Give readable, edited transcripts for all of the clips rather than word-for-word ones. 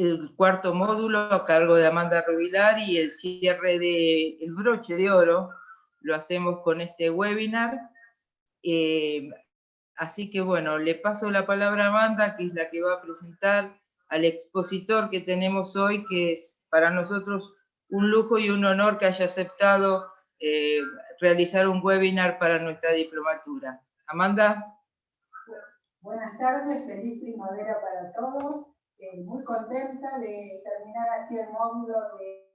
el cuarto módulo a cargo de Amanda Rubilar, y el cierre del broche de oro lo hacemos con este webinar. Así que bueno, le paso la palabra a Amanda, que es la que va a presentar al expositor que tenemos hoy, que es para nosotros un lujo y un honor que haya aceptado realizar un webinar para nuestra diplomatura. Amanda. Buenas tardes, feliz primavera para todos. Muy contenta de terminar aquí el módulo de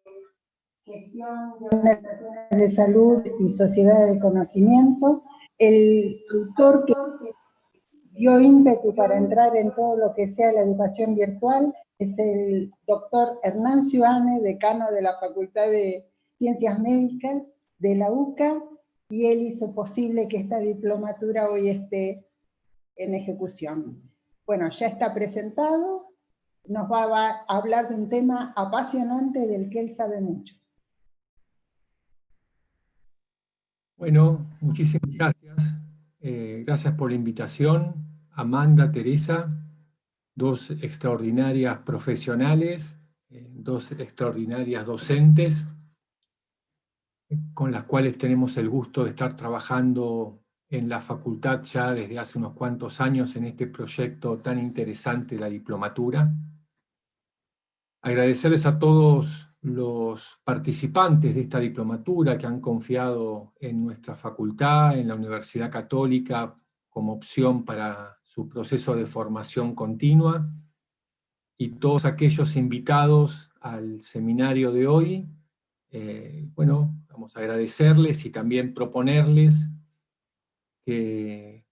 gestión de organizaciones de salud y sociedad del conocimiento. El tutor que dio ímpetu para entrar en todo lo que sea la educación virtual es el doctor Hernancio Ane, decano de la Facultad de Ciencias Médicas de la UCA, y él hizo posible que esta diplomatura hoy esté en ejecución. Bueno, ya está presentado, nos va a hablar de un tema apasionante del que él sabe mucho. Bueno, muchísimas gracias. Gracias por la invitación, Amanda, Teresa, dos extraordinarias profesionales, dos extraordinarias docentes, con las cuales tenemos el gusto de estar trabajando en la facultad ya desde hace unos cuantos años en este proyecto tan interesante, la diplomatura. Agradecerles a todos los participantes de esta diplomatura que han confiado en nuestra facultad, en la Universidad Católica, como opción para su proceso de formación continua, y todos aquellos invitados al seminario de hoy. Bueno, vamos a agradecerles y también proponerles que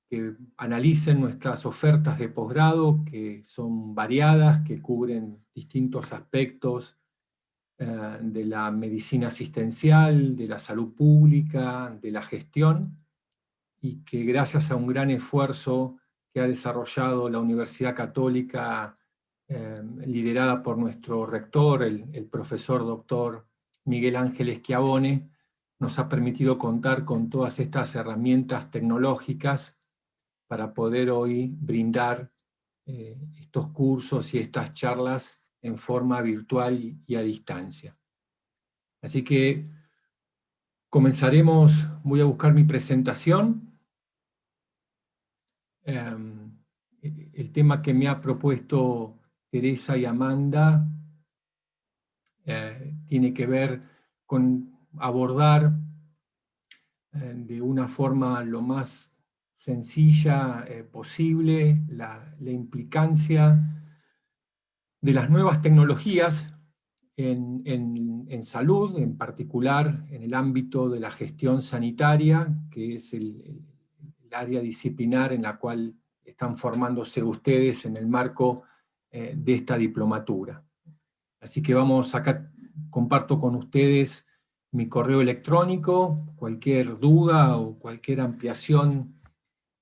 analicen nuestras ofertas de posgrado, que son variadas, que cubren distintos aspectos de la medicina asistencial, de la salud pública, de la gestión, y que gracias a un gran esfuerzo que ha desarrollado la Universidad Católica, liderada por nuestro rector, el profesor doctor Miguel Ángel Schiavone, nos ha permitido contar con todas estas herramientas tecnológicas para poder hoy brindar estos cursos y estas charlas en forma virtual y a distancia. Así que comenzaremos, voy a buscar mi presentación. El tema que me ha propuesto Teresa y Amanda tiene que ver con abordar de una forma lo más sencilla posible la implicancia de las nuevas tecnologías en salud, en particular en el ámbito de la gestión sanitaria, que es el área disciplinar en la cual están formándose ustedes en el marco de esta diplomatura. Así que vamos, acá comparto con ustedes mi correo electrónico, cualquier duda o cualquier ampliación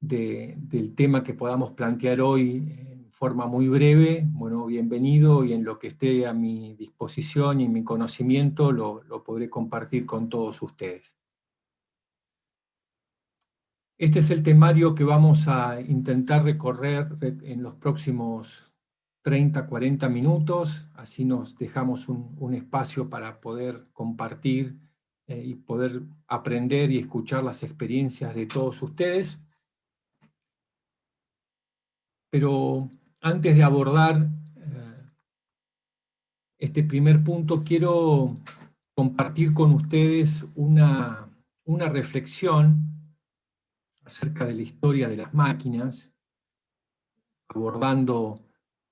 del tema que podamos plantear hoy en forma muy breve, bueno, bienvenido, y en lo que esté a mi disposición y mi conocimiento lo podré compartir con todos ustedes. Este es el temario que vamos a intentar recorrer en los próximos 30, 40 minutos, así nos dejamos un espacio para poder compartir y poder aprender y escuchar las experiencias de todos ustedes. Pero antes de abordar este primer punto, quiero compartir con ustedes una reflexión acerca de la historia de las máquinas, abordando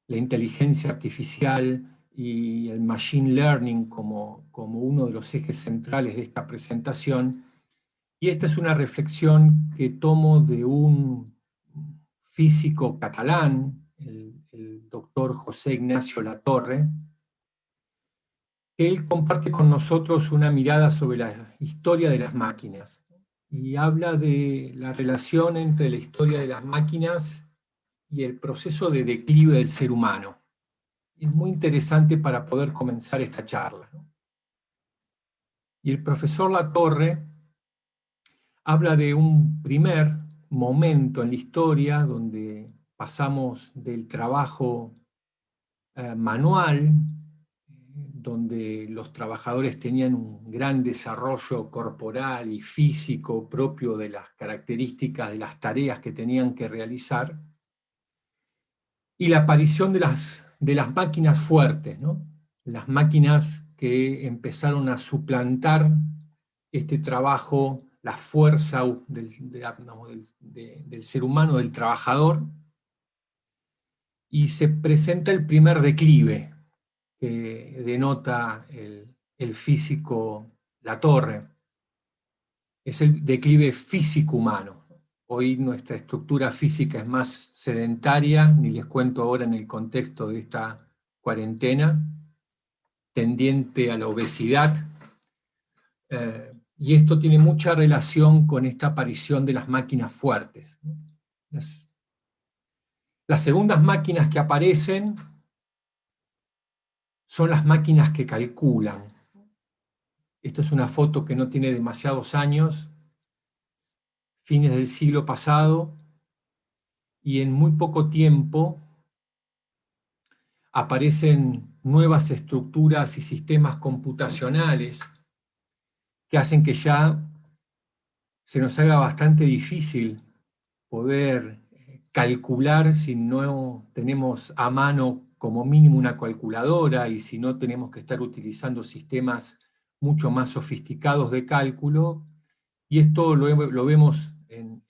la inteligencia artificial y el machine learning como uno de los ejes centrales de esta presentación. Y esta es una reflexión que tomo de un físico catalán, el doctor José Ignacio Latorre. Él comparte con nosotros una mirada sobre la historia de las máquinas y habla de la relación entre la historia de las máquinas y el proceso de declive del ser humano. Es muy interesante para poder comenzar esta charla, ¿no? Y el profesor Latorre habla de un primer momento en la historia donde pasamos del trabajo manual, donde los trabajadores tenían un gran desarrollo corporal y físico propio de las características de las tareas que tenían que realizar, y la aparición de las máquinas fuertes, ¿no? Las máquinas que empezaron a suplantar este trabajo, la fuerza del ser humano, del trabajador, y se presenta el primer declive que denota el físico Latorre. Es el declive físico humano. Hoy nuestra estructura física es más sedentaria, ni les cuento ahora en el contexto de esta cuarentena, tendiente a la obesidad, y esto tiene mucha relación con esta aparición de las máquinas fuertes. Las segundas máquinas que aparecen son las máquinas que calculan. Esta es una foto que no tiene demasiados años, fines del siglo pasado, y en muy poco tiempo aparecen nuevas estructuras y sistemas computacionales que hacen que ya se nos haga bastante difícil poder calcular si no tenemos a mano como mínimo una calculadora y si no tenemos que estar utilizando sistemas mucho más sofisticados de cálculo, y esto lo vemos en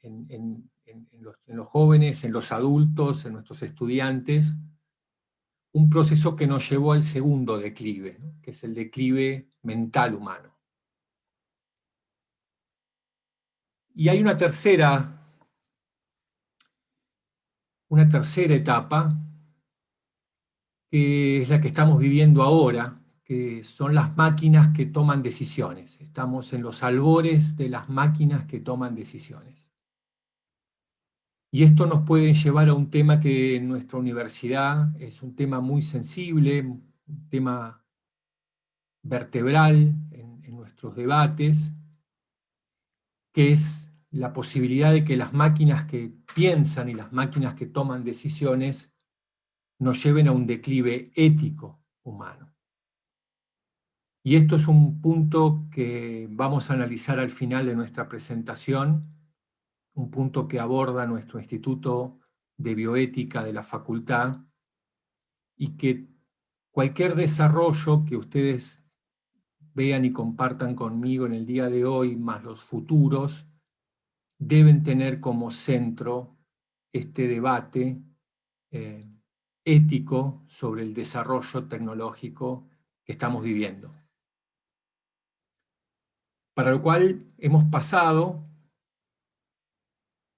los jóvenes, en los adultos, en nuestros estudiantes, un proceso que nos llevó al segundo declive, ¿no? Que es el declive mental humano. Y hay una tercera etapa, que es la que estamos viviendo ahora, que son las máquinas que toman decisiones. Estamos en los albores de las máquinas que toman decisiones. Y esto nos puede llevar a un tema que en nuestra universidad es un tema muy sensible, un tema vertebral en nuestros debates, que es la posibilidad de que las máquinas que piensan y las máquinas que toman decisiones nos lleven a un declive ético humano. Y esto es un punto que vamos a analizar al final de nuestra presentación, un punto que aborda nuestro Instituto de Bioética de la Facultad, y que cualquier desarrollo que ustedes vean y compartan conmigo en el día de hoy, más los futuros, deben tener como centro este debate ético sobre el desarrollo tecnológico que estamos viviendo. Para lo cual hemos pasado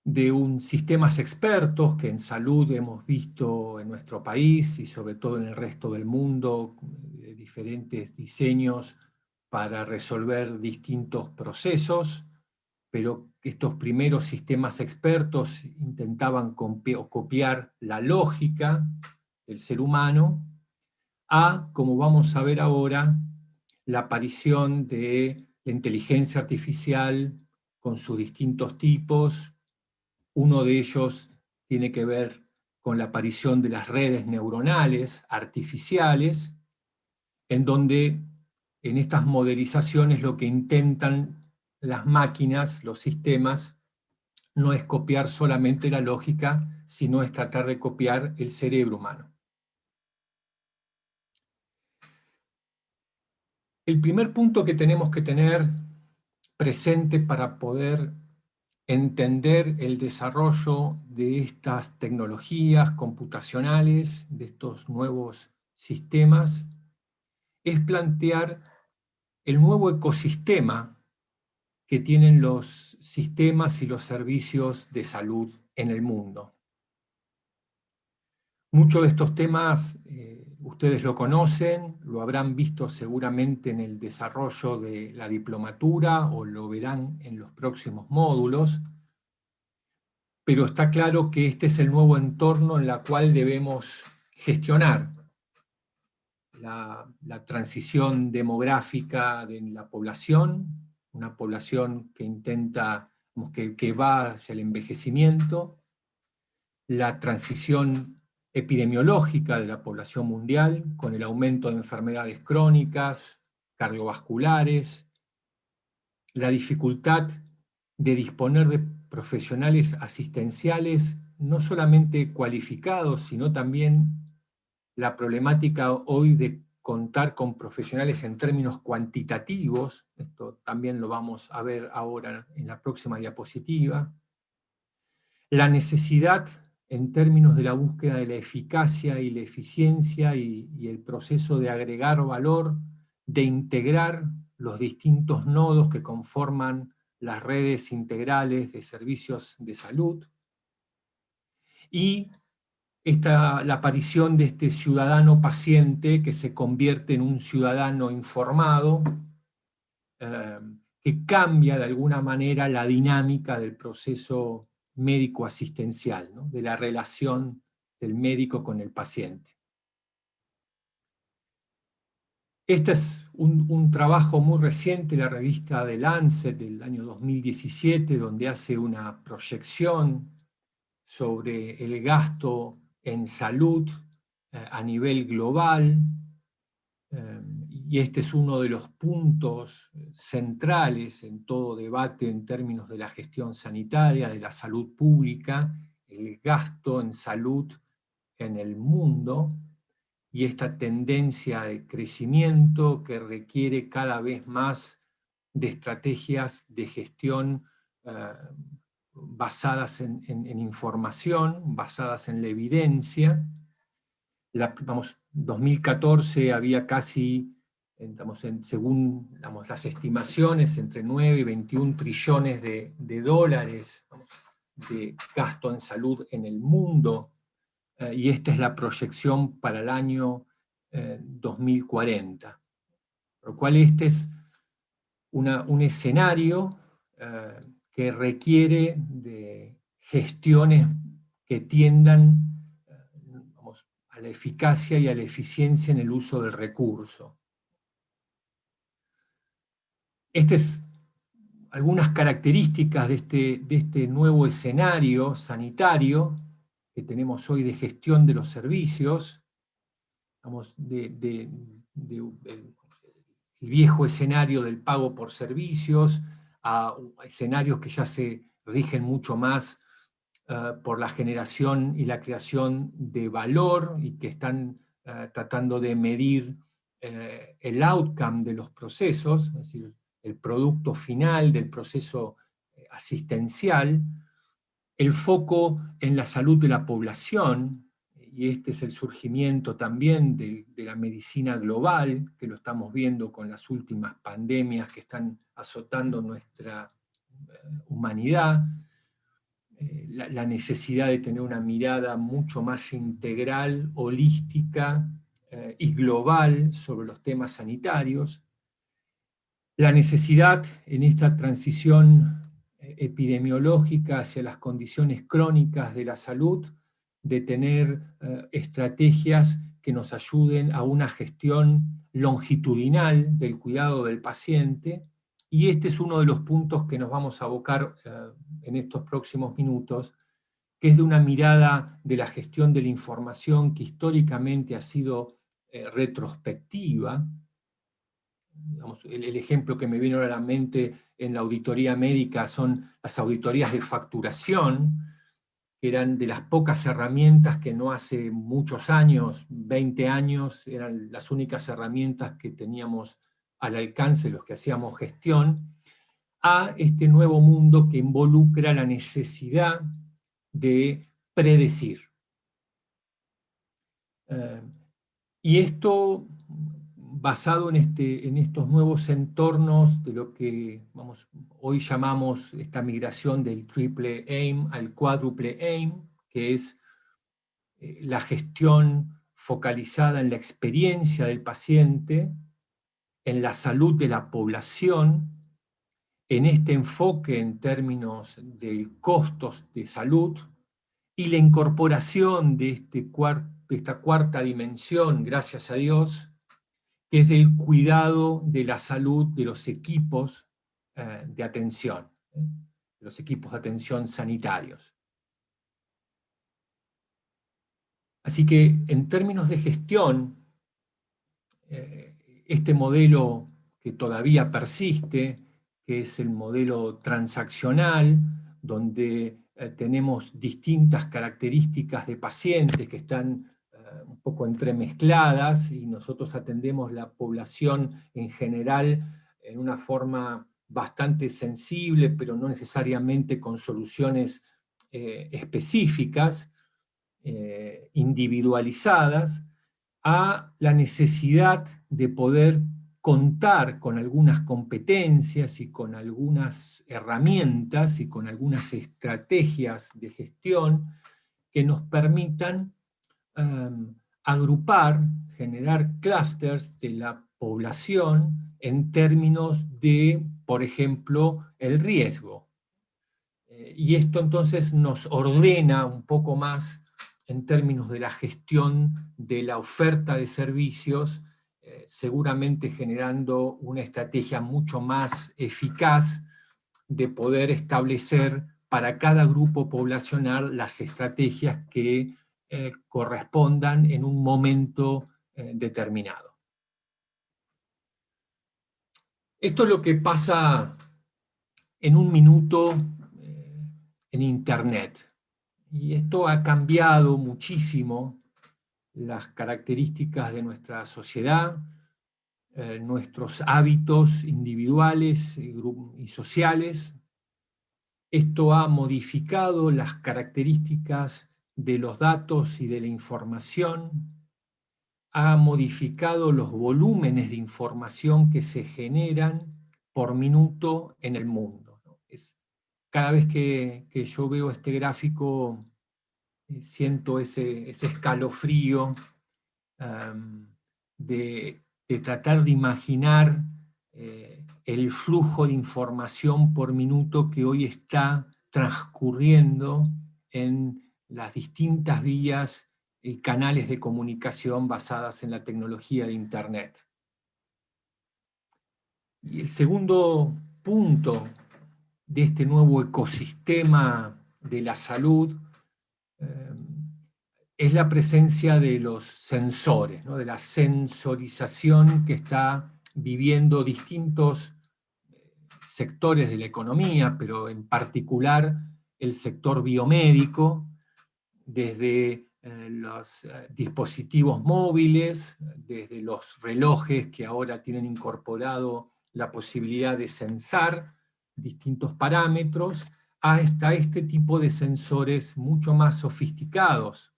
de sistemas expertos que en salud hemos visto en nuestro país y sobre todo en el resto del mundo, de diferentes diseños para resolver distintos procesos, pero estos primeros sistemas expertos intentaban copiar la lógica del ser humano, a, como vamos a ver ahora, la aparición de la inteligencia artificial con sus distintos tipos. Uno de ellos tiene que ver con la aparición de las redes neuronales artificiales, en donde en estas modelizaciones lo que intentan las máquinas, los sistemas, no es copiar solamente la lógica, sino es tratar de copiar el cerebro humano. El primer punto que tenemos que tener presente para poder entender el desarrollo de estas tecnologías computacionales, de estos nuevos sistemas, es plantear el nuevo ecosistema que tienen los sistemas y los servicios de salud en el mundo. Muchos de estos temas ustedes lo conocen, lo habrán visto seguramente en el desarrollo de la diplomatura o lo verán en los próximos módulos, pero está claro que este es el nuevo entorno en el cual debemos gestionar la transición demográfica de la población, una población que intenta, que va hacia el envejecimiento, la transición epidemiológica de la población mundial, con el aumento de enfermedades crónicas, cardiovasculares, la dificultad de disponer de profesionales asistenciales no solamente cualificados, sino también la problemática hoy de contar con profesionales en términos cuantitativos, esto también lo vamos a ver ahora en la próxima diapositiva, la necesidad en términos de la búsqueda de la eficacia y la eficiencia y el proceso de agregar valor, de integrar los distintos nodos que conforman las redes integrales de servicios de salud, y la aparición de este ciudadano paciente que se convierte en un ciudadano informado, que cambia de alguna manera la dinámica del proceso médico-asistencial, ¿no? De la relación del médico con el paciente. Este es un trabajo muy reciente, la revista The Lancet del año 2017, donde hace una proyección sobre el gasto en salud a nivel global, y este es uno de los puntos centrales en todo debate en términos de la gestión sanitaria, de la salud pública, el gasto en salud en el mundo, y esta tendencia de crecimiento que requiere cada vez más de estrategias de gestión basadas en información, basadas en la evidencia. 2014 había casi, según las estimaciones, entre 9 y 21 trillones de dólares de gasto en salud en el mundo, y esta es la proyección para el año 2040. Por lo cual este es un escenario que requiere de gestiones que tiendan a la eficacia y a la eficiencia en el uso del recurso. Estas algunas características de este nuevo escenario sanitario que tenemos hoy de gestión de los servicios, el viejo escenario del pago por servicios, a escenarios que ya se rigen mucho más por la generación y la creación de valor, y que están tratando de medir el outcome de los procesos, es decir, el producto final del proceso asistencial, el foco en la salud de la población, y este es el surgimiento también de la medicina global, que lo estamos viendo con las últimas pandemias que están azotando nuestra humanidad, la necesidad de tener una mirada mucho más integral, holística y global sobre los temas sanitarios, la necesidad en esta transición epidemiológica hacia las condiciones crónicas de la salud de tener estrategias que nos ayuden a una gestión longitudinal del cuidado del paciente, y este es uno de los puntos que nos vamos a abocar en estos próximos minutos, que es de una mirada de la gestión de la información que históricamente ha sido retrospectiva. El ejemplo que me vino a la mente en la auditoría médica son las auditorías de facturación, que eran de las pocas herramientas que no hace muchos años, 20 años, eran las únicas herramientas que teníamos al alcance los que hacíamos gestión, a este nuevo mundo que involucra la necesidad de predecir. Y esto basado en estos nuevos entornos de lo que hoy llamamos esta migración del triple aim al cuádruple aim, que es la gestión focalizada en la experiencia del paciente, en la salud de la población, en este enfoque en términos de costos de salud, y la incorporación de esta cuarta dimensión, gracias a Dios, que es el cuidado de la salud de los equipos de atención, los equipos de atención sanitarios. Así que en términos de gestión, este modelo que todavía persiste, que es el modelo transaccional, donde tenemos distintas características de pacientes que están un poco entremezcladas y nosotros atendemos la población en general en una forma bastante sensible, pero no necesariamente con soluciones específicas, individualizadas, a la necesidad de poder contar con algunas competencias y con algunas herramientas y con algunas estrategias de gestión que nos permitan agrupar, generar clústeres de la población en términos de, por ejemplo, el riesgo. Y esto entonces nos ordena un poco más en términos de la gestión de la oferta de servicios, seguramente generando una estrategia mucho más eficaz de poder establecer para cada grupo poblacional las estrategias que correspondan en un momento determinado. Esto es lo que pasa en un minuto en Internet. Y esto ha cambiado muchísimo las características de nuestra sociedad, nuestros hábitos individuales y sociales. Esto ha modificado las características de los datos y de la información, ha modificado los volúmenes de información que se generan por minuto en el mundo. Cada vez que yo veo este gráfico, siento ese escalofrío de tratar de imaginar el flujo de información por minuto que hoy está transcurriendo en las distintas vías y canales de comunicación basadas en la tecnología de Internet. Y el segundo punto de este nuevo ecosistema de la salud es la presencia de los sensores, ¿no? De la sensorización que está viviendo distintos sectores de la economía, pero en particular el sector biomédico, desde los dispositivos móviles, desde los relojes que ahora tienen incorporado la posibilidad de censar distintos parámetros, hasta este tipo de sensores mucho más sofisticados,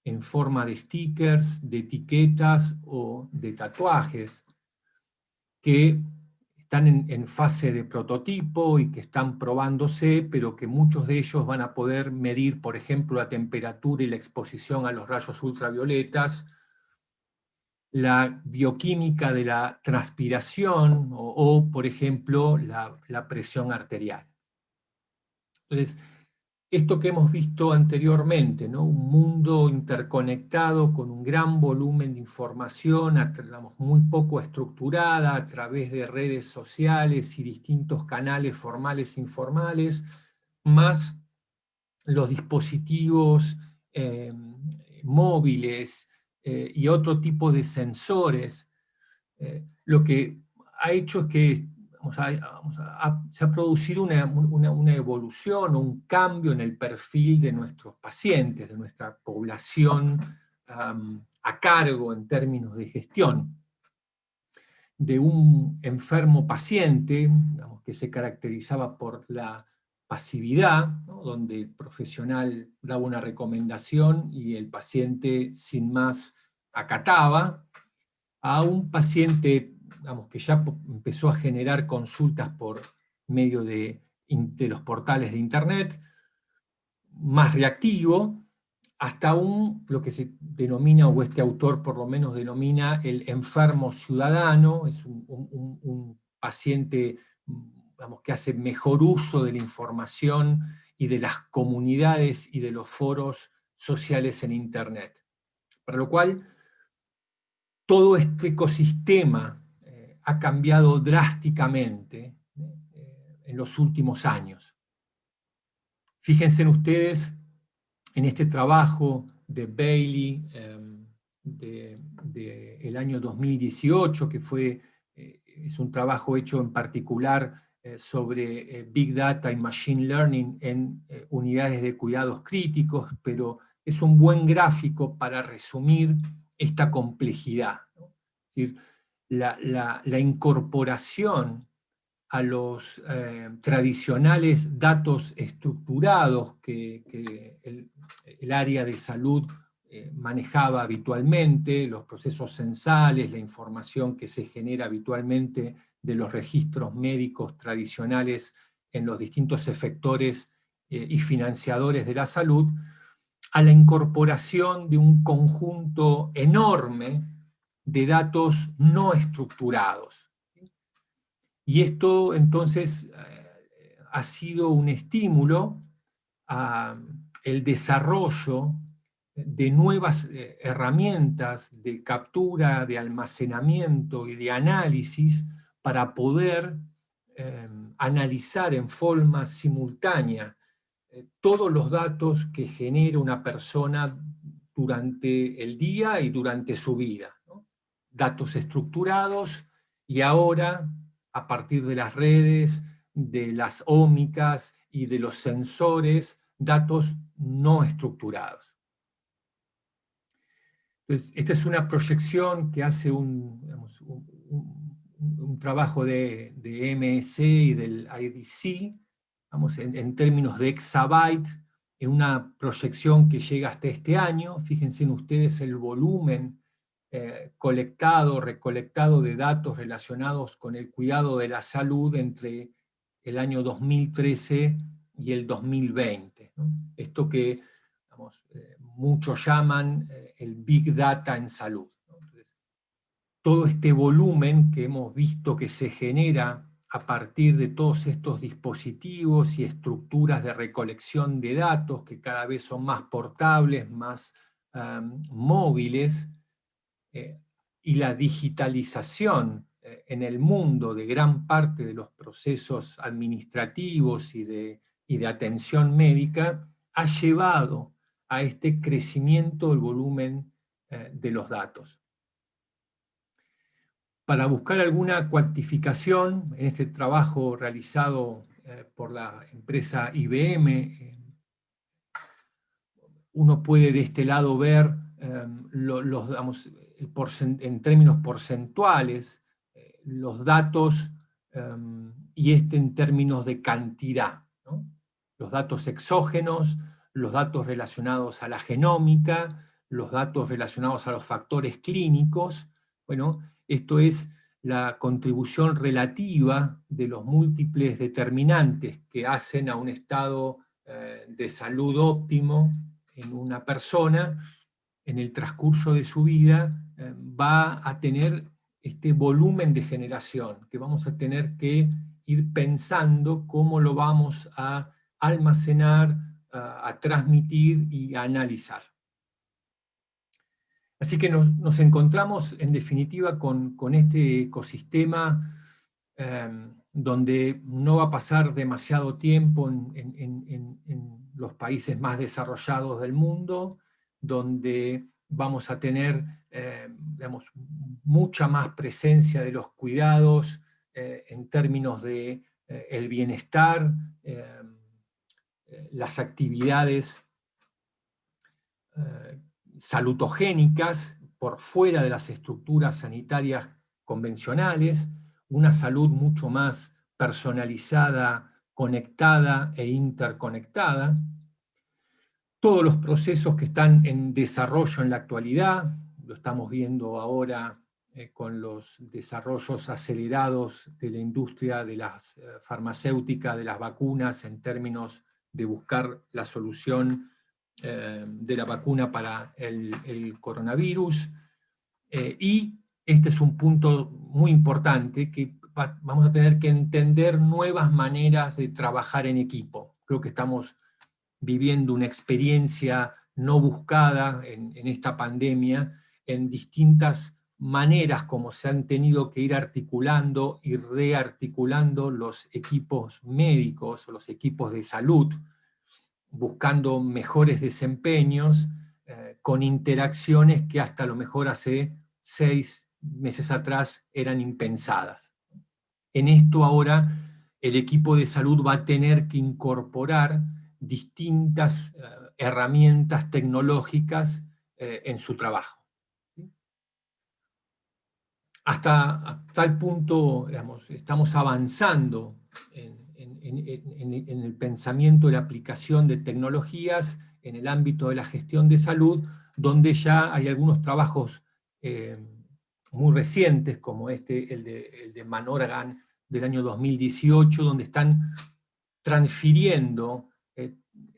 en forma de stickers, de etiquetas o de tatuajes, que están en fase de prototipo y que están probándose, pero que muchos de ellos van a poder medir, por ejemplo, la temperatura y la exposición a los rayos ultravioletas, la bioquímica de la transpiración o por ejemplo, la presión arterial. Entonces, esto que hemos visto anteriormente, ¿no? Un mundo interconectado con un gran volumen de información, muy poco estructurada, a través de redes sociales y distintos canales formales e informales, más los dispositivos móviles y otro tipo de sensores, lo que ha hecho es que se ha producido una evolución o un cambio en el perfil de nuestros pacientes, de nuestra población a cargo en términos de gestión. De un enfermo paciente, que se caracterizaba por la pasividad, ¿no? Donde el profesional daba una recomendación y el paciente sin más acataba, a un paciente que ya empezó a generar consultas por medio de los portales de Internet, más reactivo, hasta lo que se denomina, o este autor por lo menos denomina, el enfermo ciudadano. Es un paciente que hace mejor uso de la información y de las comunidades y de los foros sociales en Internet. Para lo cual, todo este ecosistema ha cambiado drásticamente en los últimos años. Fíjense ustedes en este trabajo de Bailey del año 2018, que es un trabajo hecho en particular sobre Big Data y Machine Learning en unidades de cuidados críticos, pero es un buen gráfico para resumir esta complejidad, ¿no? Es decir, la incorporación a los tradicionales datos estructurados que el área de salud manejaba habitualmente, los procesos censales, la información que se genera habitualmente de los registros médicos tradicionales en los distintos efectores y financiadores de la salud, a la incorporación de un conjunto enorme de datos no estructurados. Y esto entonces ha sido un estímulo al desarrollo de nuevas herramientas de captura, de almacenamiento y de análisis para poder analizar en forma simultánea todos los datos que genera una persona durante el día y durante su vida, ¿no? Datos estructurados y ahora, a partir de las redes, de las ómicas y de los sensores, datos no estructurados. Entonces, esta es una proyección que hace un trabajo de MSC y del IDC, vamos, en términos de exabyte, en una proyección que llega hasta este año. Fíjense en ustedes el volumen recolectado de datos relacionados con el cuidado de la salud entre el año 2013 y el 2020, ¿no? Esto que muchos llaman el Big Data en salud, ¿no? Entonces, todo este volumen que hemos visto que se genera a partir de todos estos dispositivos y estructuras de recolección de datos que cada vez son más portables, más móviles, y la digitalización en el mundo de gran parte de los procesos administrativos y de atención médica, ha llevado a este crecimiento del volumen de los datos. Para buscar alguna cuantificación en este trabajo realizado por la empresa IBM, uno puede de este lado ver en términos porcentuales los datos y en términos de cantidad, ¿no? Los datos exógenos, los datos relacionados a la genómica, los datos relacionados a los factores clínicos. Bueno, esto es la contribución relativa de los múltiples determinantes que hacen a un estado de salud óptimo en una persona. En el transcurso de su vida va a tener este volumen de generación que vamos a tener que ir pensando cómo lo vamos a almacenar, a transmitir y a analizar. Así que nos encontramos en definitiva con este ecosistema donde no va a pasar demasiado tiempo en los países más desarrollados del mundo, donde vamos a tener digamos, mucha más presencia de los cuidados en términos de el bienestar, las actividades salutogénicas por fuera de las estructuras sanitarias convencionales, una salud mucho más personalizada, conectada e interconectada. Todos los procesos que están en desarrollo en la actualidad, lo estamos viendo ahora con los desarrollos acelerados de la industria de las farmacéuticas, de las vacunas, en términos de buscar la solución de la vacuna para el coronavirus. Y este es un punto muy importante, que vamos a tener que entender nuevas maneras de trabajar en equipo. Creo que estamos viviendo una experiencia no buscada en esta pandemia, en distintas maneras como se han tenido que ir articulando y rearticulando los equipos médicos o los equipos de salud, buscando mejores desempeños con interacciones que hasta a lo mejor hace 6 meses atrás eran impensadas. En esto ahora el equipo de salud va a tener que incorporar distintas herramientas tecnológicas en su trabajo. Hasta tal punto, digamos, estamos avanzando en el pensamiento de la aplicación de tecnologías en el ámbito de la gestión de salud, donde ya hay algunos trabajos muy recientes, como el de Manoogian del año 2018, donde están transfiriendo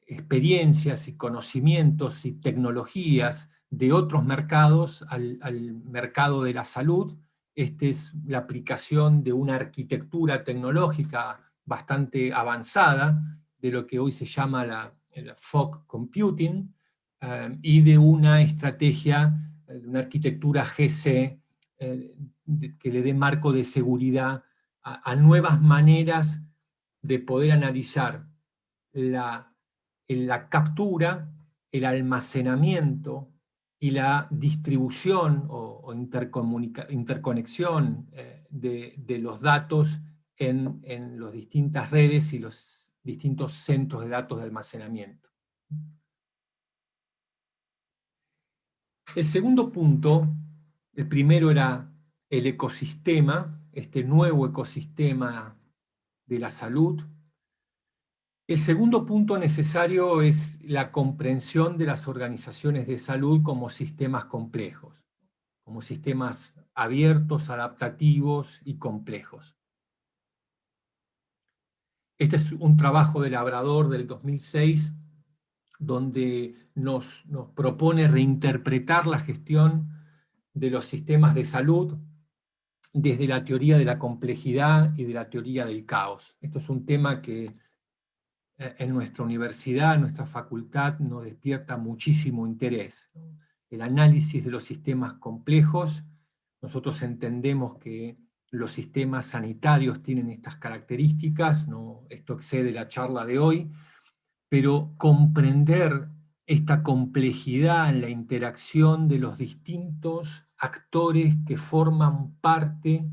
experiencias y conocimientos y tecnologías de otros mercados al mercado de la salud. Esta es la aplicación de una arquitectura tecnológica bastante avanzada, de lo que hoy se llama el fog computing, y de una estrategia, de una arquitectura GC, que le dé marco de seguridad a nuevas maneras de poder analizar la captura, el almacenamiento y la distribución o interconexión de los datos en las distintas redes y los distintos centros de datos de almacenamiento. El segundo punto, el primero era el ecosistema, este nuevo ecosistema de la salud. El segundo punto necesario es la comprensión de las organizaciones de salud como sistemas complejos, como sistemas abiertos, adaptativos y complejos. Este es un trabajo de Labrador del 2006, donde nos propone reinterpretar la gestión de los sistemas de salud desde la teoría de la complejidad y de la teoría del caos. Esto es un tema que en nuestra universidad, en nuestra facultad, nos despierta muchísimo interés. El análisis de los sistemas complejos, nosotros entendemos que los sistemas sanitarios tienen estas características, ¿no? Esto excede la charla de hoy, pero comprender esta complejidad en la interacción de los distintos actores que forman parte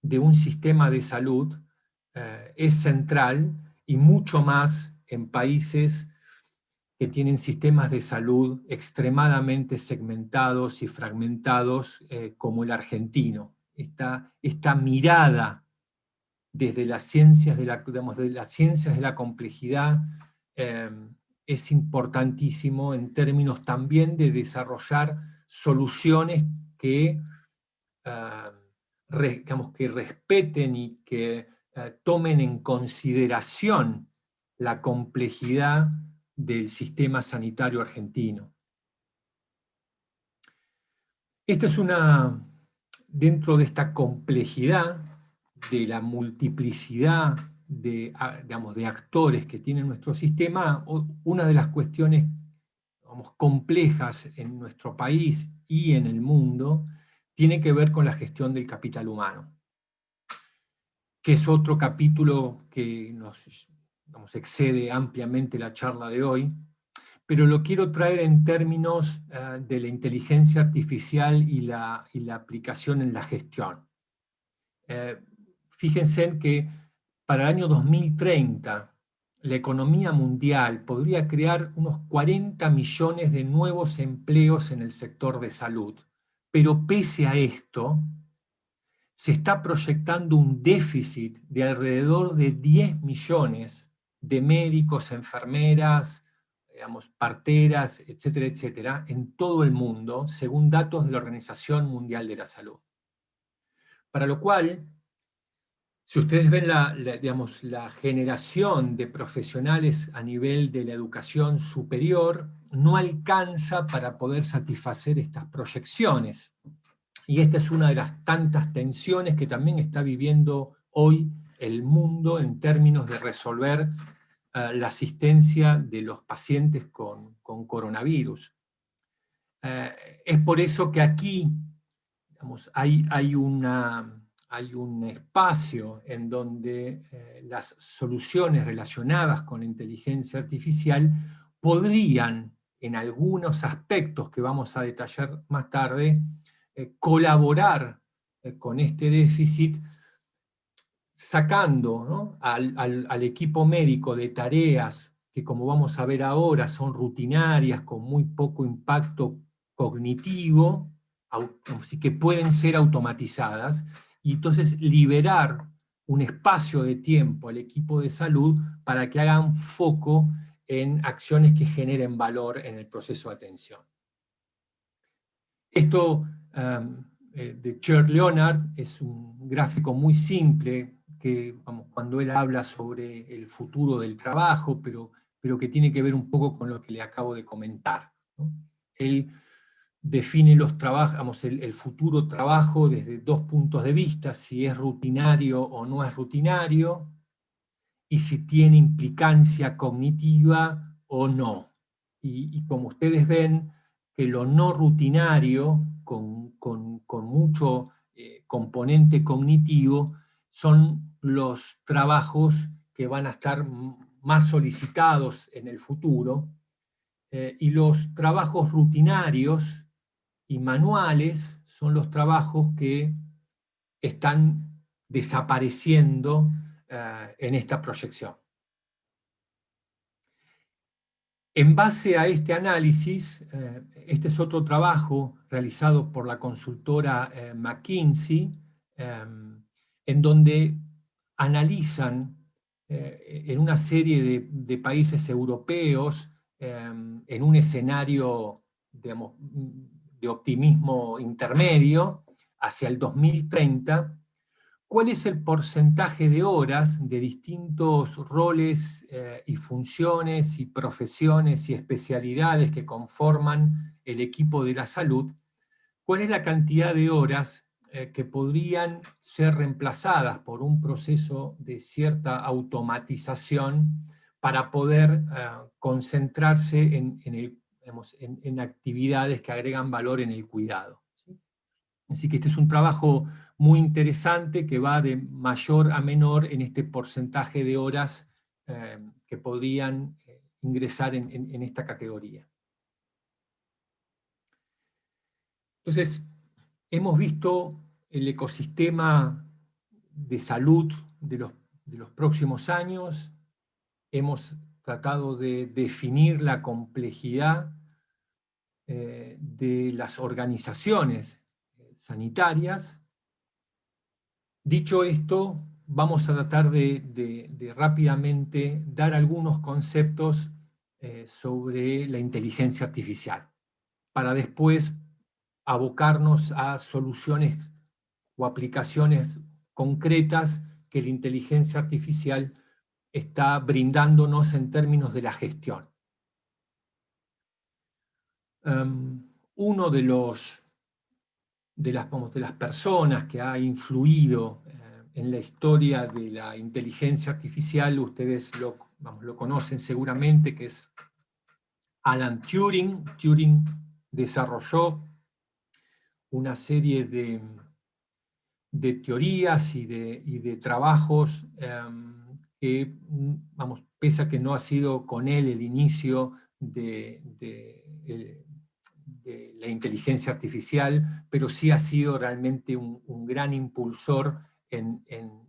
de un sistema de salud es central, y mucho más en países que tienen sistemas de salud extremadamente segmentados y fragmentados como el argentino. Esta mirada desde las ciencias de la complejidad es importantísimo en términos también de desarrollar soluciones que, que respeten y que tomen en consideración la complejidad del sistema sanitario argentino. Esta es dentro de esta complejidad, de la multiplicidad de actores que tiene nuestro sistema, una de las cuestiones complejas en nuestro país y en el mundo tiene que ver con la gestión del capital humano, que es otro capítulo que nos excede ampliamente la charla de hoy, pero lo quiero traer en términos de la inteligencia artificial y la aplicación en la gestión. Fíjense en que para el año 2030 la economía mundial podría crear unos 40 millones de nuevos empleos en el sector de salud, pero pese a esto, se está proyectando un déficit de alrededor de 10 millones de médicos, enfermeras, parteras, etcétera, etcétera, en todo el mundo, según datos de la Organización Mundial de la Salud. Para lo cual, si ustedes ven la generación de profesionales a nivel de la educación superior, no alcanza para poder satisfacer estas proyecciones. Y esta es una de las tantas tensiones que también está viviendo hoy el mundo en términos de resolver la asistencia de los pacientes con coronavirus. Es por eso que aquí hay un espacio en donde las soluciones relacionadas con la inteligencia artificial podrían en algunos aspectos que vamos a detallar más tarde, colaborar con este déficit, sacando, ¿no?, al equipo médico de tareas que, como vamos a ver ahora, son rutinarias, con muy poco impacto cognitivo, así que pueden ser automatizadas, y entonces liberar un espacio de tiempo al equipo de salud para que hagan foco en acciones que generen valor en el proceso de atención. Esto de Chuck Leonard es un gráfico muy simple que, vamos, cuando él habla sobre el futuro del trabajo, pero que tiene que ver un poco con lo que le acabo de comentar, ¿no? Él define los trabajos, el futuro trabajo desde dos puntos de vista: si es rutinario o no es rutinario, y si tiene implicancia cognitiva o no. Y como ustedes ven, que lo no rutinario, con mucho componente cognitivo, son los trabajos que van a estar más solicitados en el futuro, y los trabajos rutinarios y manuales son los trabajos que están desapareciendo en esta proyección. En base a este análisis, este es otro trabajo realizado por la consultora McKinsey, en donde analizan en una serie de países europeos, en un escenario, digamos, de optimismo intermedio, hacia el 2030, ¿cuál es el porcentaje de horas de distintos roles y funciones y profesiones y especialidades que conforman el equipo de la salud? ¿Cuál es la cantidad de horas que podrían ser reemplazadas por un proceso de cierta automatización para poder concentrarse en actividades que agregan valor en el cuidado? ¿Sí? Así que este es un trabajo muy interesante que va de mayor a menor en este porcentaje de horas que podrían ingresar en esta categoría. Entonces, hemos visto el ecosistema de salud de los próximos años, hemos tratado de definir la complejidad de las organizaciones sanitarias. Dicho esto, vamos a tratar de rápidamente dar algunos conceptos sobre la inteligencia artificial, para después abocarnos a soluciones o aplicaciones concretas que la inteligencia artificial está brindándonos en términos de la gestión. Uno de las personas que ha influido en la historia de la inteligencia artificial, ustedes lo conocen seguramente, que es Alan Turing. Turing desarrolló una serie de teorías y de trabajos que, pese a que no ha sido con él el inicio de la inteligencia artificial, pero sí ha sido realmente un gran impulsor en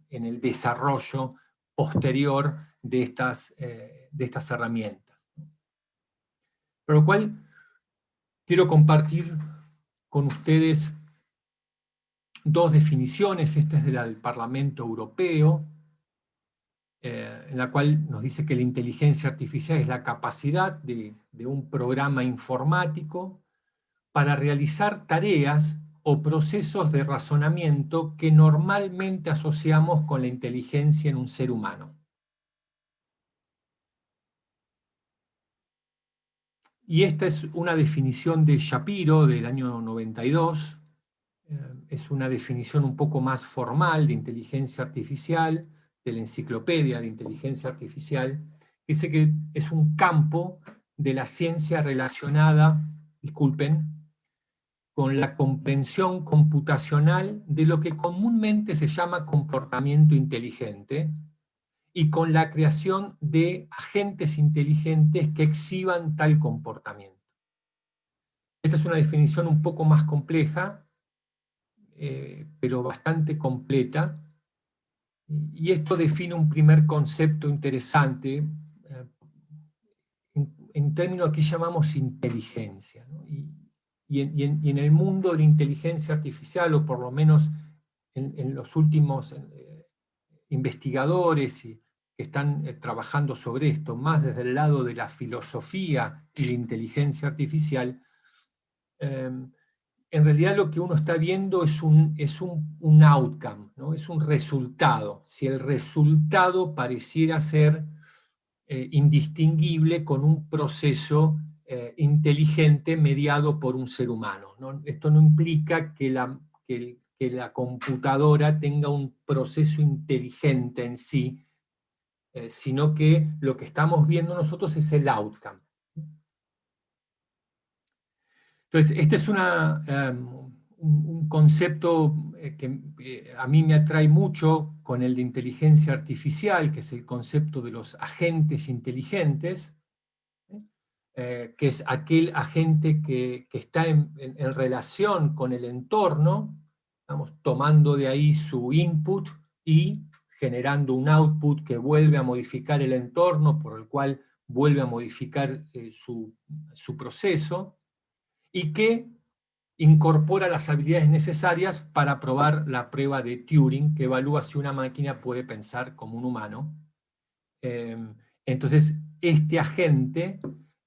el desarrollo posterior de estas herramientas. Por lo cual, quiero compartir con ustedes dos definiciones. Esta es del Parlamento Europeo, en la cual nos dice que la inteligencia artificial es la capacidad de un programa informático para realizar tareas o procesos de razonamiento que normalmente asociamos con la inteligencia en un ser humano. Y esta es una definición de Shapiro del año 92, es una definición un poco más formal de inteligencia artificial, de la Enciclopedia de Inteligencia Artificial, que dice que es un campo de la ciencia relacionada, con la comprensión computacional de lo que comúnmente se llama comportamiento inteligente y con la creación de agentes inteligentes que exhiban tal comportamiento. Esta es una definición un poco más compleja, pero bastante completa, y esto define un primer concepto interesante, en términos que llamamos inteligencia, ¿no? Y en el mundo de la inteligencia artificial, o por lo menos en los últimos investigadores que están trabajando sobre esto, más desde el lado de la filosofía y la inteligencia artificial, en realidad lo que uno está viendo es un outcome, ¿no? Es un resultado. Si el resultado pareciera ser indistinguible con un proceso inteligente mediado por un ser humano, ¿no? Esto no implica que la computadora tenga un proceso inteligente en sí, sino que lo que estamos viendo nosotros es el outcome. Entonces, este es un concepto que a mí me atrae mucho con el de inteligencia artificial, que es el concepto de los agentes inteligentes, que es aquel agente que está en relación con el entorno, vamos, tomando de ahí su input y generando un output que vuelve a modificar el entorno, por el cual vuelve a modificar su proceso, y que incorpora las habilidades necesarias para probar la prueba de Turing, que evalúa si una máquina puede pensar como un humano. Entonces, este agente,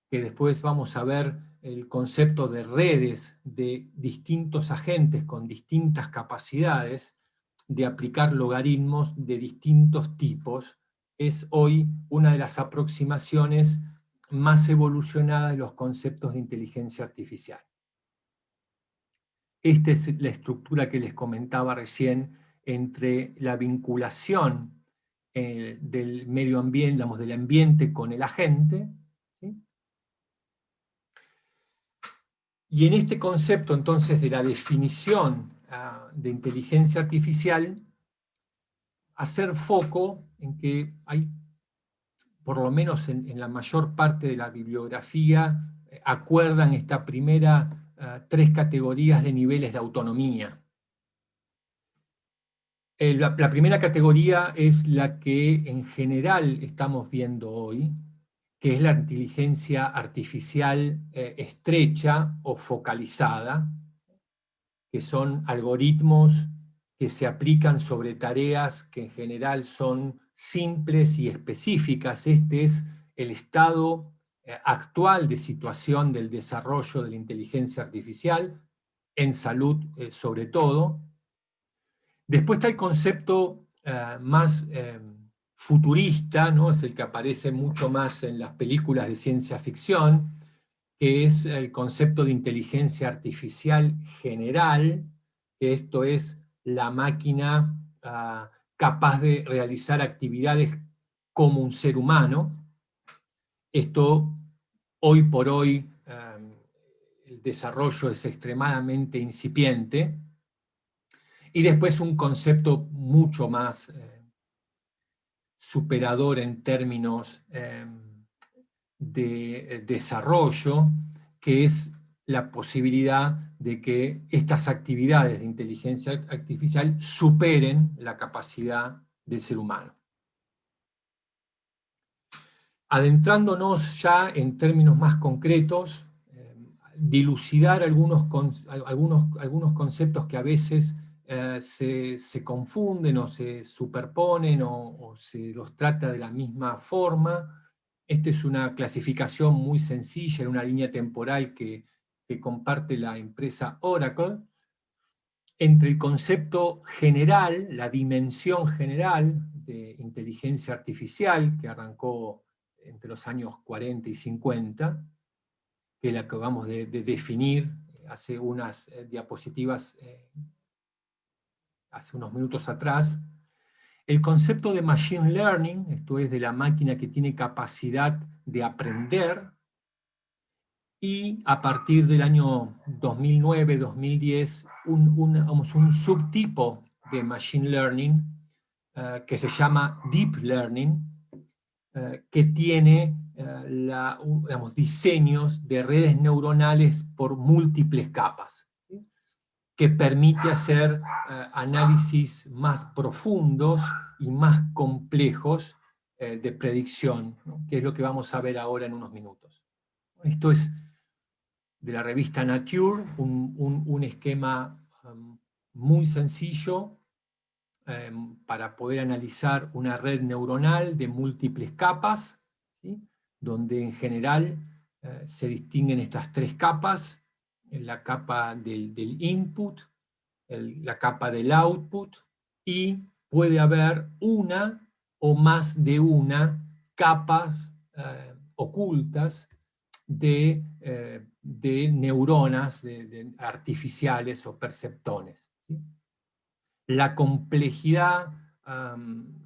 que después vamos a ver el concepto de redes de distintos agentes con distintas capacidades de aplicar logaritmos de distintos tipos, es hoy una de las aproximaciones más evolucionadas de los conceptos de inteligencia artificial. Esta es la estructura que les comentaba recién entre la vinculación del medio ambiente, digamos, del ambiente con el agente, ¿sí? Y en este concepto, entonces, de la definición de inteligencia artificial, hacer foco en que hay, por lo menos en la mayor parte de la bibliografía, acuerdan esta primera 3 categorías de niveles de autonomía. La primera categoría es la que en general estamos viendo hoy, que es la inteligencia artificial estrecha o focalizada, que son algoritmos que se aplican sobre tareas que en general son simples y específicas. Este es el estado actual de situación del desarrollo de la inteligencia artificial, en salud sobre todo. Después está el concepto más futurista, ¿no? Es el que aparece mucho más en las películas de ciencia ficción, que es el concepto de inteligencia artificial general, que esto es la máquina capaz de realizar actividades como un ser humano. Esto, hoy por hoy, el desarrollo es extremadamente incipiente. Y después un concepto mucho más superador en términos de desarrollo, que es la posibilidad de que estas actividades de inteligencia artificial superen la capacidad del ser humano. Adentrándonos ya en términos más concretos, dilucidar algunos conceptos que a veces se confunden o se superponen o se los trata de la misma forma. Esta es una clasificación muy sencilla en una línea temporal que comparte la empresa Oracle, entre el concepto general, la dimensión general de inteligencia artificial, que arrancó entre los años 40 y 50, que es la que acabamos de definir hace unas diapositivas, hace unos minutos atrás. El concepto de machine learning, esto es de la máquina que tiene capacidad de aprender, y a partir del año 2009-2010 un subtipo de machine learning que se llama deep learning, que tiene digamos, diseños de redes neuronales por múltiples capas, ¿sí?, que permite hacer análisis más profundos y más complejos de predicción, ¿no?, que es lo que vamos a ver ahora en unos minutos. Esto es de la revista Nature, un esquema muy sencillo para poder analizar una red neuronal de múltiples capas, ¿sí?, donde en general se distinguen estas tres capas: la capa del input, la capa del output, y puede haber una o más de una capas ocultas de neuronas artificiales o perceptones, ¿sí? La complejidad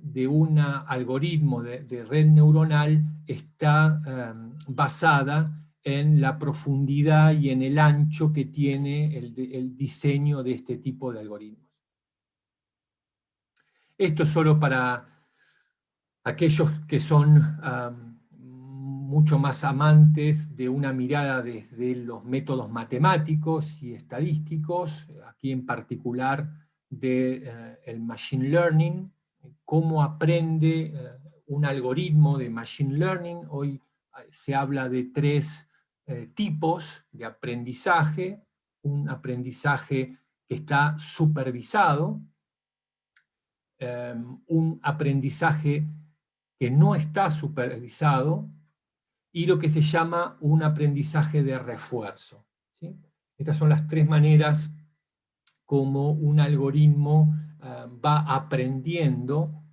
de un algoritmo de red neuronal está basada en la profundidad y en el ancho que tiene el diseño de este tipo de algoritmos. Esto es solo para aquellos que son mucho más amantes de una mirada desde los métodos matemáticos y estadísticos, aquí en particular del machine learning, cómo aprende un algoritmo de machine learning. Hoy se habla de tres tipos de aprendizaje: un aprendizaje que está supervisado, un aprendizaje que no está supervisado, y lo que se llama un aprendizaje de refuerzo, ¿sí? Estas son las tres maneras como un algoritmo va aprendiendo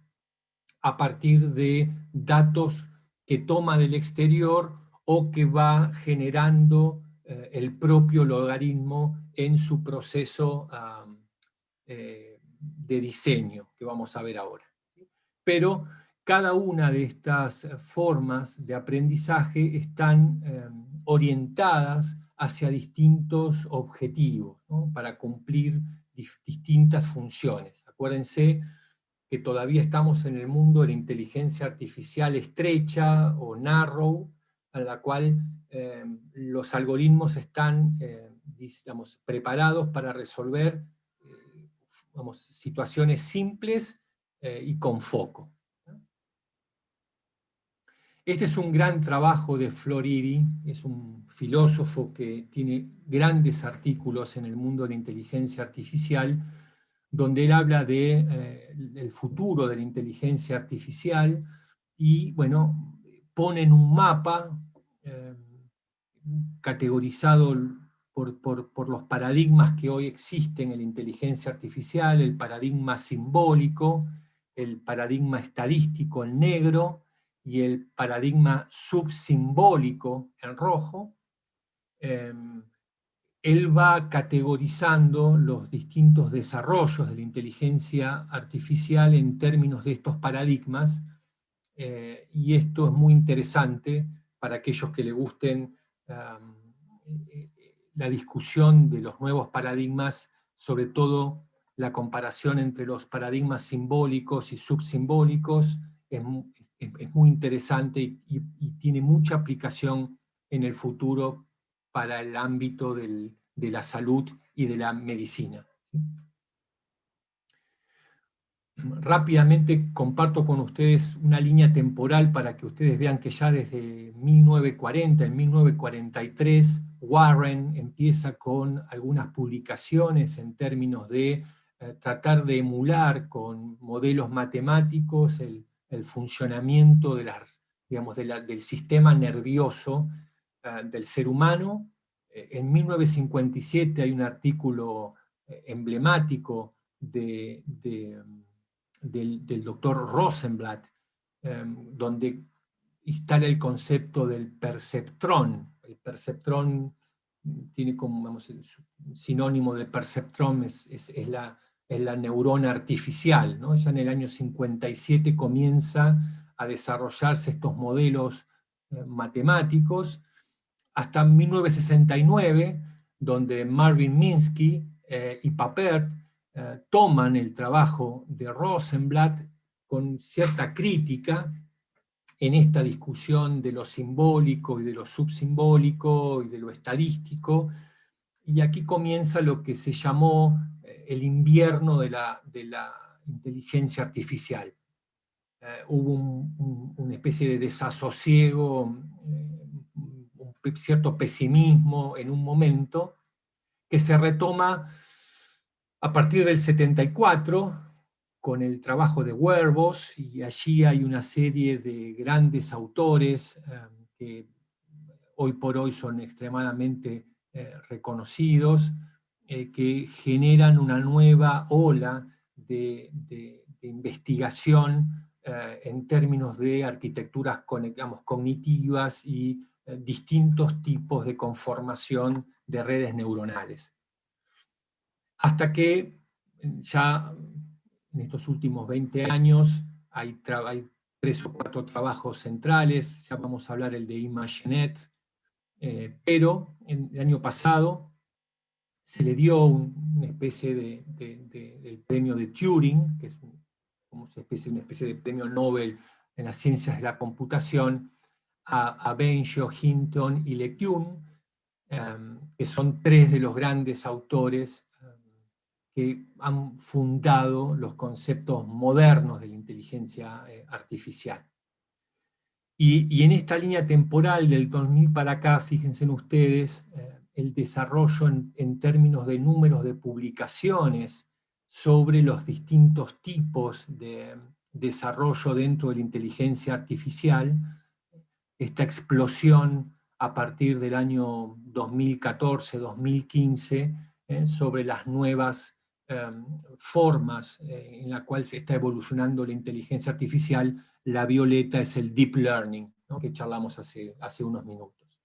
a partir de datos que toma del exterior o que va generando el propio logaritmo en su proceso de diseño, que vamos a ver ahora. Pero cada una de estas formas de aprendizaje están orientadas hacia distintos objetivos, ¿no?, para cumplir distintas funciones. Acuérdense que todavía estamos en el mundo de la inteligencia artificial estrecha o narrow, a la cual los algoritmos están digamos, preparados para resolver situaciones simples y con foco. Este es un gran trabajo de Floridi, es un filósofo que tiene grandes artículos en el mundo de la inteligencia artificial, donde él habla del futuro de la inteligencia artificial y, bueno, pone en un mapa categorizado por los paradigmas que hoy existen en la inteligencia artificial: el paradigma simbólico, el paradigma estadístico en negro y el paradigma subsimbólico en rojo. Él va categorizando los distintos desarrollos de la inteligencia artificial en términos de estos paradigmas, y esto es muy interesante para aquellos que le gusten la discusión de los nuevos paradigmas, sobre todo la comparación entre los paradigmas simbólicos y subsimbólicos. Es muy interesante y tiene mucha aplicación en el futuro para el ámbito de la salud y de la medicina. Rápidamente comparto con ustedes una línea temporal para que ustedes vean que ya desde 1940, en 1943, Warren empieza con algunas publicaciones en términos de tratar de emular con modelos matemáticos el funcionamiento de del sistema nervioso del ser humano. En 1957 hay un artículo emblemático del doctor Rosenblatt, donde instala el concepto del perceptrón. El perceptrón tiene como, vamos, el sinónimo de perceptrón es la neurona artificial, ¿no? Ya en el año 57 comienza a desarrollarse estos modelos matemáticos, hasta 1969, donde Marvin Minsky y Papert toman el trabajo de Rosenblatt con cierta crítica en esta discusión de lo simbólico y de lo subsimbólico y de lo estadístico, y aquí comienza lo que se llamó el invierno de la inteligencia artificial. Hubo una especie de desasosiego, un cierto pesimismo en un momento, que se retoma a partir del 74, con el trabajo de Werbos, y allí hay una serie de grandes autores que hoy por hoy son extremadamente reconocidos, que generan una nueva ola de investigación en términos de arquitecturas, digamos, cognitivas y distintos tipos de conformación de redes neuronales. Hasta que ya en estos últimos 20 años hay 3 o 4 trabajos centrales, ya vamos a hablar el de ImageNet, pero el año pasado se le dio una especie del premio de Turing, que es una especie de premio Nobel en las ciencias de la computación, a Bengio, Hinton y LeCun, que son 3 de los grandes autores que han fundado los conceptos modernos de la inteligencia artificial. Y en esta línea temporal del 2000 para acá, fíjense ustedes, el desarrollo en términos de números de publicaciones sobre los distintos tipos de desarrollo dentro de la inteligencia artificial, esta explosión a partir del año 2014-2015 sobre las nuevas formas en las cuales se está evolucionando la inteligencia artificial. La violeta es el deep learning, ¿no?, que charlamos hace unos minutos.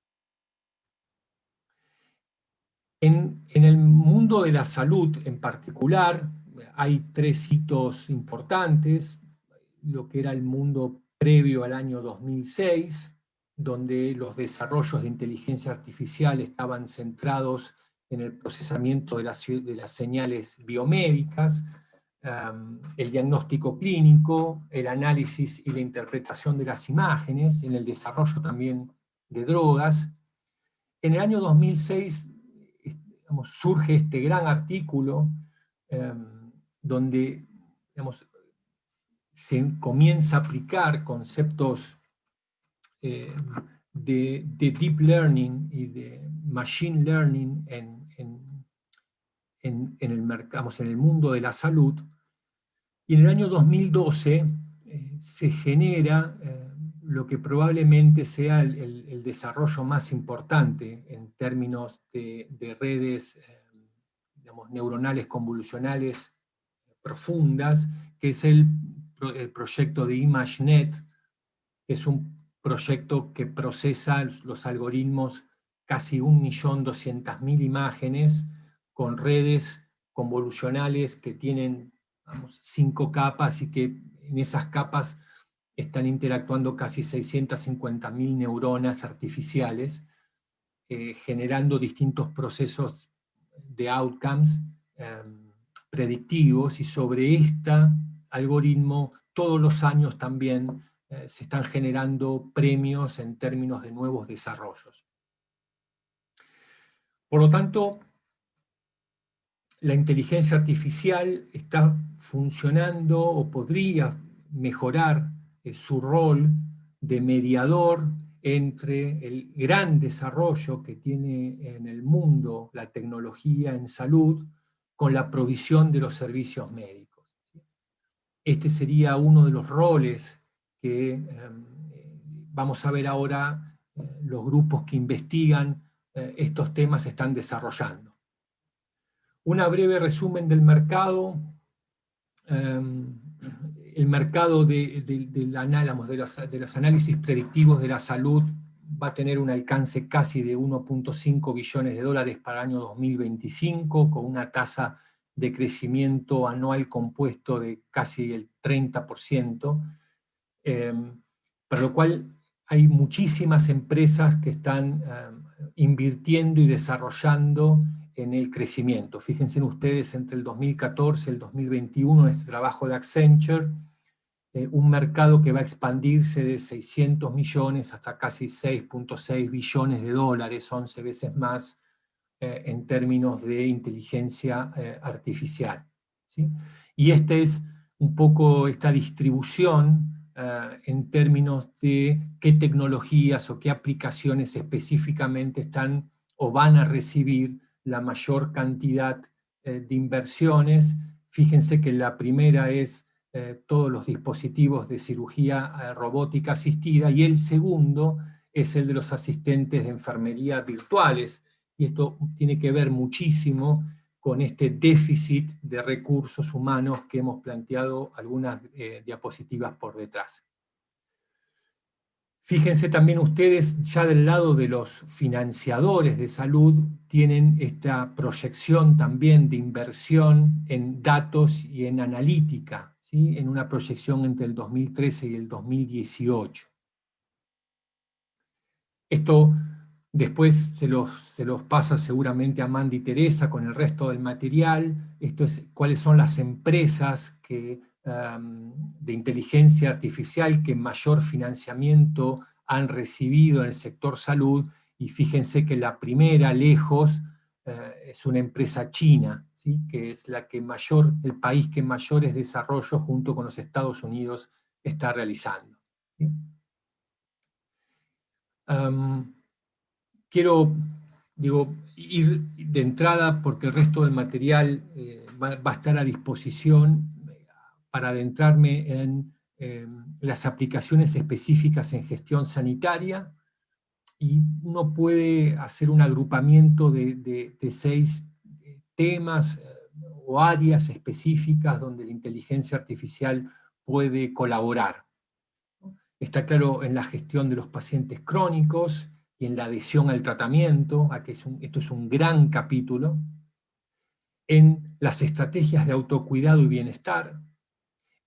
En el mundo de la salud en particular, hay 3 hitos importantes: lo que era el mundo previo al año 2006, donde los desarrollos de inteligencia artificial estaban centrados en el procesamiento de las señales biomédicas, el diagnóstico clínico, el análisis y la interpretación de las imágenes, en el desarrollo también de drogas. En el año 2006, digamos, surge este gran artículo donde, digamos, se comienza a aplicar conceptos de deep learning y de machine learning en el mundo de la salud. Y en el año 2012 se genera lo que probablemente sea el desarrollo más importante en términos de redes digamos, neuronales convolucionales profundas, que es el proyecto de ImageNet, que es un proyecto que procesa los algoritmos casi 1.200.000 imágenes con redes convolucionales que tienen, vamos, 5 capas, y que en esas capas están interactuando casi 650.000 neuronas artificiales, generando distintos procesos de outcomes predictivos, y sobre este algoritmo todos los años también se están generando premios en términos de nuevos desarrollos. Por lo tanto, la inteligencia artificial está funcionando o podría mejorar su rol de mediador entre el gran desarrollo que tiene en el mundo la tecnología en salud con la provisión de los servicios médicos. Este sería uno de los roles que vamos a ver ahora los grupos que investigan estos temas están desarrollando. Una breve resumen del mercado. El mercado de los análisis predictivos de la salud va a tener un alcance casi de 1.5 billones de dólares para el año 2025, con una tasa de crecimiento anual compuesto de casi el 30%, para lo cual hay muchísimas empresas que están invirtiendo y desarrollando en el crecimiento. Fíjense ustedes, entre el 2014 y el 2021, en este trabajo de Accenture, un mercado que va a expandirse de 600 millones hasta casi 6.6 billones de dólares, 11 veces más en términos de inteligencia artificial, ¿sí? Y esta es un poco esta distribución en términos de qué tecnologías o qué aplicaciones específicamente están o van a recibir la mayor cantidad de inversiones. Fíjense que la primera es todos los dispositivos de cirugía robótica asistida, y el segundo es el de los asistentes de enfermería virtuales, y esto tiene que ver muchísimo con este déficit de recursos humanos que hemos planteado algunas diapositivas por detrás. Fíjense también ustedes, ya del lado de los financiadores de salud, tienen esta proyección también de inversión en datos y en analítica, ¿sí? En una proyección entre el 2013 y el 2018. Esto después se los pasa seguramente a Amanda y Teresa con el resto del material. Esto es cuáles son las empresas de inteligencia artificial que mayor financiamiento han recibido en el sector salud, y fíjense que la primera, lejos, es una empresa china, ¿sí? Que es el país que mayores desarrollos junto con los Estados Unidos está realizando, ¿sí? Quiero ir de entrada, porque el resto del material va a estar a disposición, para adentrarme en las aplicaciones específicas en gestión sanitaria, y uno puede hacer un agrupamiento de 6 temas o áreas específicas donde la inteligencia artificial puede colaborar. Está claro en la gestión de los pacientes crónicos y en la adhesión al tratamiento, esto es un gran capítulo, en las estrategias de autocuidado y bienestar,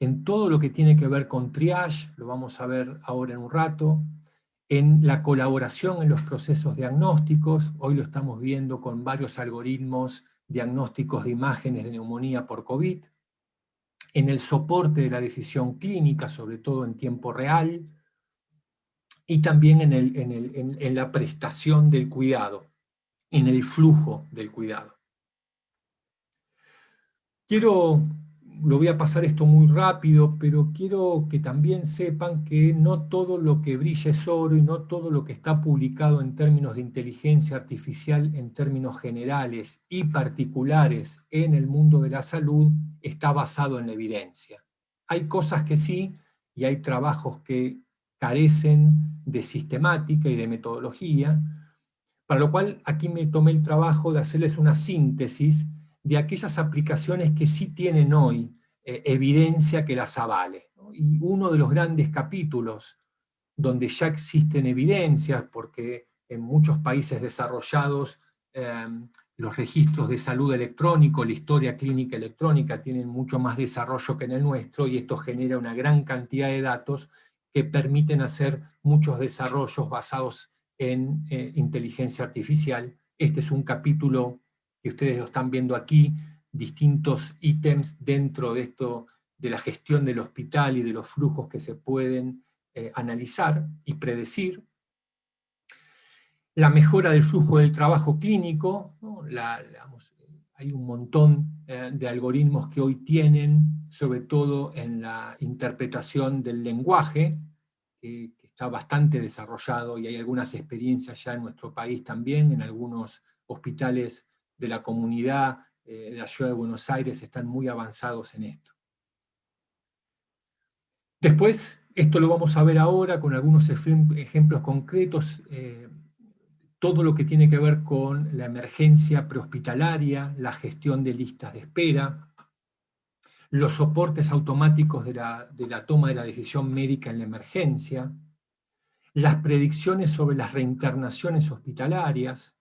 en todo lo que tiene que ver con triage, lo vamos a ver ahora en un rato, en la colaboración en los procesos diagnósticos, hoy lo estamos viendo con varios algoritmos diagnósticos de imágenes de neumonía por COVID, en el soporte de la decisión clínica, sobre todo en tiempo real, y también en la prestación del cuidado, en el flujo del cuidado. Lo voy a pasar esto muy rápido, pero quiero que también sepan que no todo lo que brilla es oro, y no todo lo que está publicado en términos de inteligencia artificial, en términos generales y particulares en el mundo de la salud, está basado en la evidencia. Hay cosas que sí, y hay trabajos que carecen de sistemática y de metodología, para lo cual aquí me tomé el trabajo de hacerles una síntesis de aquellas aplicaciones que sí tienen hoy evidencia que las avale, ¿no? Y uno de los grandes capítulos donde ya existen evidencias, porque en muchos países desarrollados los registros de salud electrónico, la historia clínica electrónica tienen mucho más desarrollo que en el nuestro, y esto genera una gran cantidad de datos que permiten hacer muchos desarrollos basados en inteligencia artificial. Este es un capítulo que ustedes lo están viendo aquí, distintos ítems dentro de esto, de la gestión del hospital y de los flujos que se pueden analizar y predecir. La mejora del flujo del trabajo clínico, ¿no? Hay un montón de algoritmos que hoy tienen, sobre todo en la interpretación del lenguaje, que está bastante desarrollado, y hay algunas experiencias ya en nuestro país también, en algunos hospitales de la comunidad de la ciudad de Buenos Aires están muy avanzados en esto. Después, esto lo vamos a ver ahora con algunos ejemplos concretos, todo lo que tiene que ver con la emergencia prehospitalaria, la gestión de listas de espera, los soportes automáticos de la toma de la decisión médica en la emergencia, las predicciones sobre las reinternaciones hospitalarias,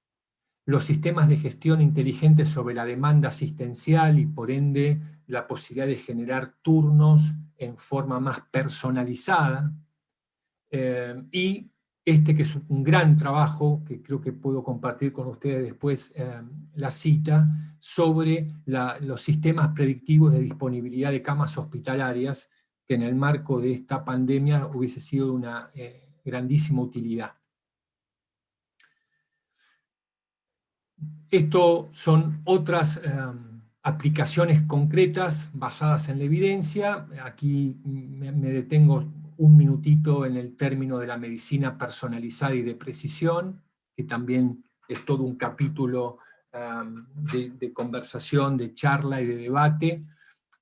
los sistemas de gestión inteligentes sobre la demanda asistencial y por ende la posibilidad de generar turnos en forma más personalizada, y que es un gran trabajo, que creo que puedo compartir con ustedes después la cita, sobre los sistemas predictivos de disponibilidad de camas hospitalarias, que en el marco de esta pandemia hubiese sido de una grandísima utilidad. Esto son otras aplicaciones concretas basadas en la evidencia. Aquí me detengo un minutito en el término de la medicina personalizada y de precisión, que también es todo un capítulo de conversación, de charla y de debate,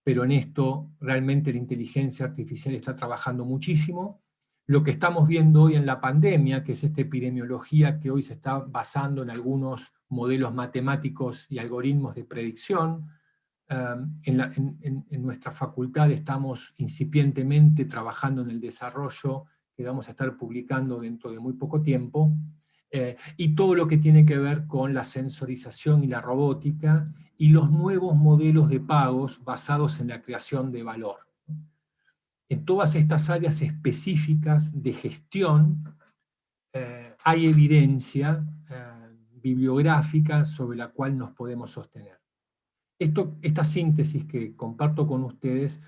pero en esto realmente la inteligencia artificial está trabajando muchísimo. Lo que estamos viendo hoy en la pandemia, que es esta epidemiología que hoy se está basando en algunos modelos matemáticos y algoritmos de predicción, en nuestra facultad estamos incipientemente trabajando en el desarrollo que vamos a estar publicando dentro de muy poco tiempo, y todo lo que tiene que ver con la sensorización y la robótica, y los nuevos modelos de pagos basados en la creación de valor. En todas estas áreas específicas de gestión hay evidencia bibliográfica sobre la cual nos podemos sostener. Esta síntesis que comparto con ustedes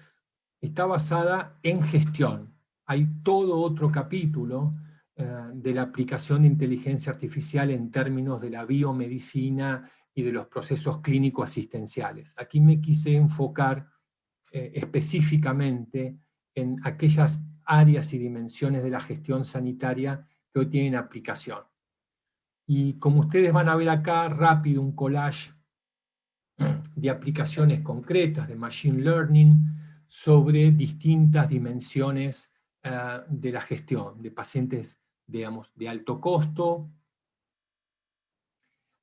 está basada en gestión. Hay todo otro capítulo de la aplicación de inteligencia artificial en términos de la biomedicina y de los procesos clínico-asistenciales. Aquí me quise enfocar específicamente en aquellas áreas y dimensiones de la gestión sanitaria que hoy tienen aplicación. Y como ustedes van a ver acá, rápido un collage de aplicaciones concretas de Machine Learning sobre distintas dimensiones de la gestión de pacientes, digamos, de alto costo,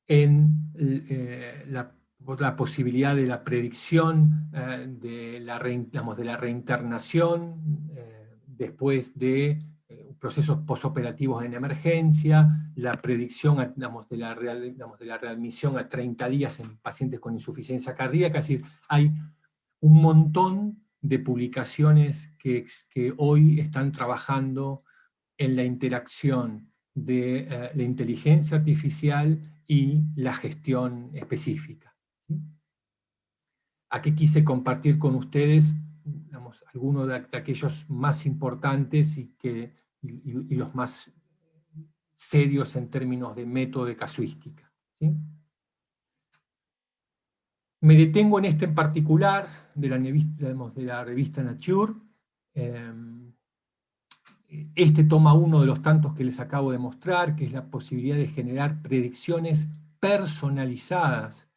en la posibilidad de la predicción de la reinternación después de procesos posoperativos en emergencia, la predicción de la readmisión a 30 días en pacientes con insuficiencia cardíaca. Es decir, hay un montón de publicaciones que hoy están trabajando en la interacción de la inteligencia artificial y la gestión específica. ¿Sí? Aquí quise compartir con ustedes, digamos, algunos de aquellos más importantes y los más serios en términos de método de casuística. ¿Sí? Me detengo en este en particular, de la revista Nature. Este toma uno de los tantos que les acabo de mostrar, que es la posibilidad de generar predicciones personalizadas.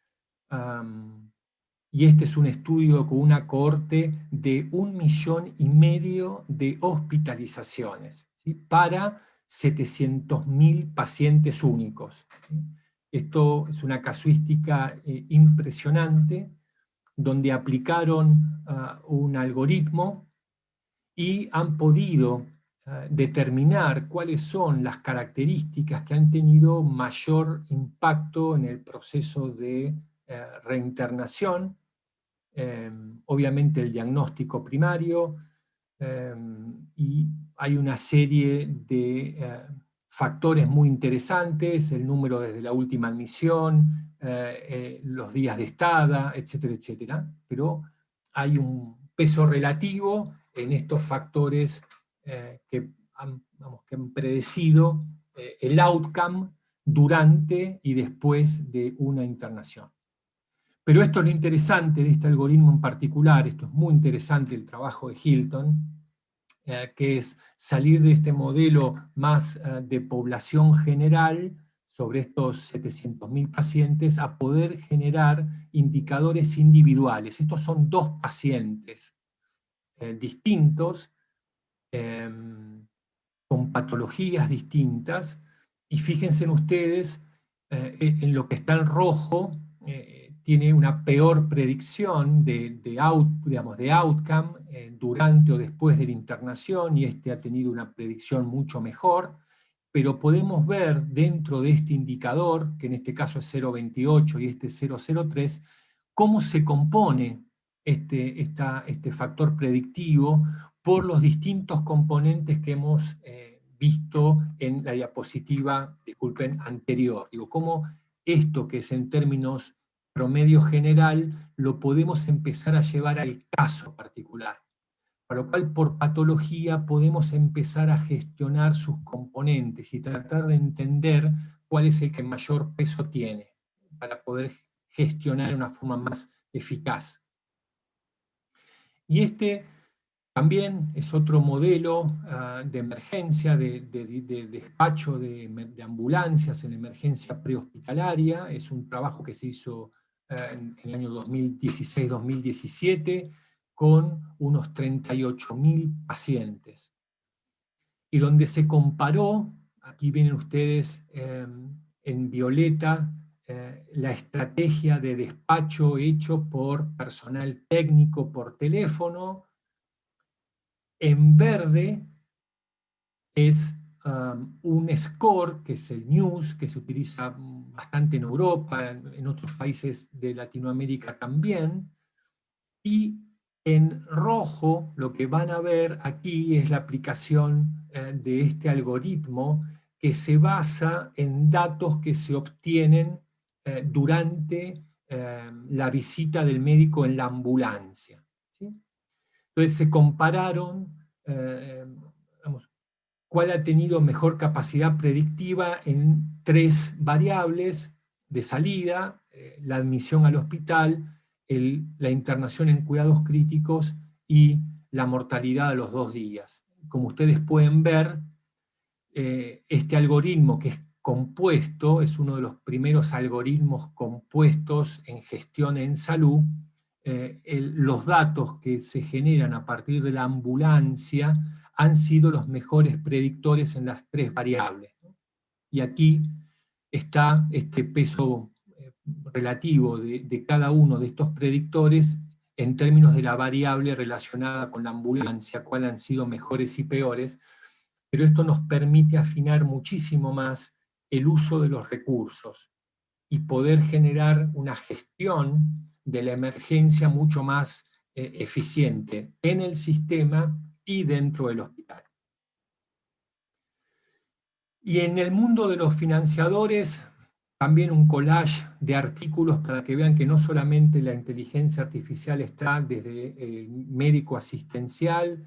Y este es un estudio con una cohorte de 1,5 millones de hospitalizaciones, ¿sí? Para 700.000 pacientes únicos. ¿Sí? Esto es una casuística impresionante, donde aplicaron un algoritmo y han podido determinar cuáles son las características que han tenido mayor impacto en el proceso de reinternación, obviamente el diagnóstico primario, y hay una serie de factores muy interesantes, el número desde la última admisión, los días de estada, etcétera, etcétera, pero hay un peso relativo en estos factores que han predecido el outcome durante y después de una internación. Pero esto es lo interesante de este algoritmo en particular, esto es muy interesante el trabajo de Hilton, que es salir de este modelo más de población general, sobre estos 700.000 pacientes, a poder generar indicadores individuales. Estos son 2 pacientes distintos, con patologías distintas, y fíjense en ustedes, en lo que está en rojo, tiene una peor predicción de outcome durante o después de la internación, y este ha tenido una predicción mucho mejor, pero podemos ver dentro de este indicador, que en este caso es 0,28 y este 0,03, cómo se compone este factor predictivo por los distintos componentes que hemos visto en la diapositiva, disculpen, anterior. Digo, cómo esto que es en términos promedio general, lo podemos empezar a llevar al caso particular. Para lo cual por patología podemos empezar a gestionar sus componentes y tratar de entender cuál es el que mayor peso tiene, para poder gestionar de una forma más eficaz. Y este también es otro modelo de emergencia, de despacho de ambulancias en emergencia prehospitalaria. Es un trabajo que se hizo en el año 2016-2017 con unos 38.000 pacientes. Y donde se comparó, aquí vienen ustedes en violeta, la estrategia de despacho hecho por personal técnico por teléfono. En verde es un score, que es el NEWS, que se utiliza bastante en Europa, en otros países de Latinoamérica también. Y en rojo lo que van a ver aquí es la aplicación de este algoritmo que se basa en datos que se obtienen durante la visita del médico en la ambulancia, ¿sí? Entonces se compararon cuál ha tenido mejor capacidad predictiva en 3 variables de salida: la admisión al hospital, la internación en cuidados críticos y la mortalidad a los 2 días. Como ustedes pueden ver, este algoritmo, que es compuesto, es uno de los primeros algoritmos compuestos en gestión en salud. Los datos que se generan a partir de la ambulancia han sido los mejores predictores en las 3 variables. Y aquí está este peso relativo de cada uno de estos predictores en términos de la variable relacionada con la ambulancia, cuáles han sido mejores y peores, pero esto nos permite afinar muchísimo más el uso de los recursos y poder generar una gestión de la emergencia mucho más eficiente en el sistema y dentro del hospital. Y en el mundo de los financiadores, también un collage de artículos para que vean que no solamente la inteligencia artificial está desde el médico asistencial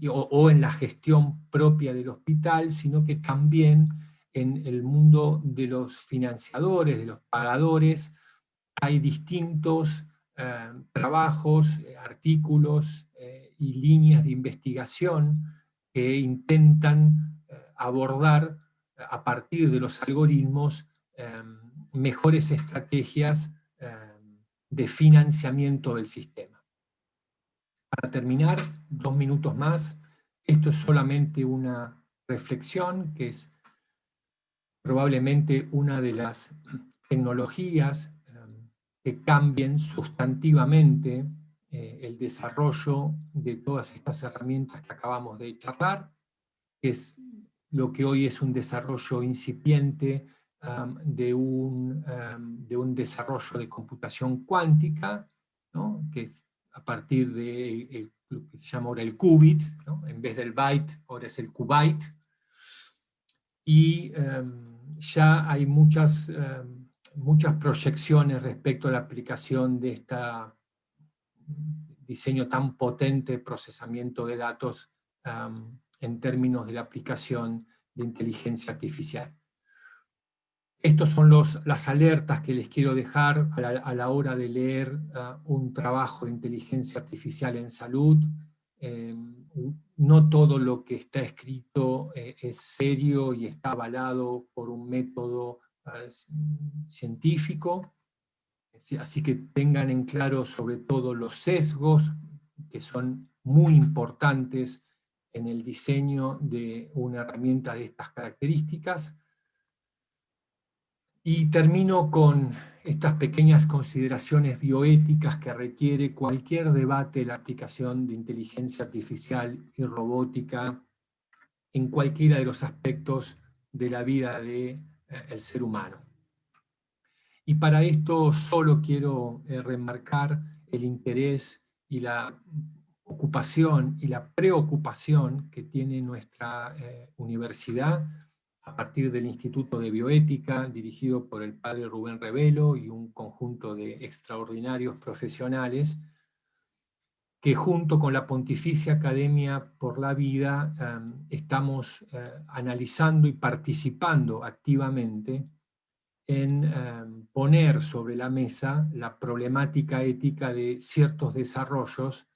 o en la gestión propia del hospital, sino que también en el mundo de los financiadores, de los pagadores, hay distintos trabajos, artículos y líneas de investigación que intentan abordar a partir de los algoritmos mejores estrategias de financiamiento del sistema. Para terminar, 2 minutos más, esto es solamente una reflexión que es probablemente una de las tecnologías que cambien sustantivamente el desarrollo de todas estas herramientas que acabamos de charlar, que es lo que hoy es un desarrollo incipiente de un desarrollo de computación cuántica, ¿no? Que es a partir de lo que se llama ahora el qubit, ¿no? En vez del byte, ahora es el qubit. Y ya hay muchas proyecciones respecto a la aplicación de este diseño tan potente de procesamiento de datos en términos de la aplicación de inteligencia artificial. Estas son las alertas que les quiero dejar a la hora de leer un trabajo de inteligencia artificial en salud. No todo lo que está escrito es serio y está avalado por un método científico, así que tengan en claro sobre todo los sesgos, que son muy importantes en el diseño de una herramienta de estas características. Y termino con estas pequeñas consideraciones bioéticas que requiere cualquier debate de la aplicación de inteligencia artificial y robótica en cualquiera de los aspectos de la vida del ser humano. Y para esto solo quiero remarcar el interés y la ocupación y la preocupación que tiene nuestra universidad a partir del Instituto de Bioética, dirigido por el padre Rubén Revelo y un conjunto de extraordinarios profesionales, que junto con la Pontificia Academia por la Vida estamos analizando y participando activamente en poner sobre la mesa la problemática ética de ciertos desarrollos,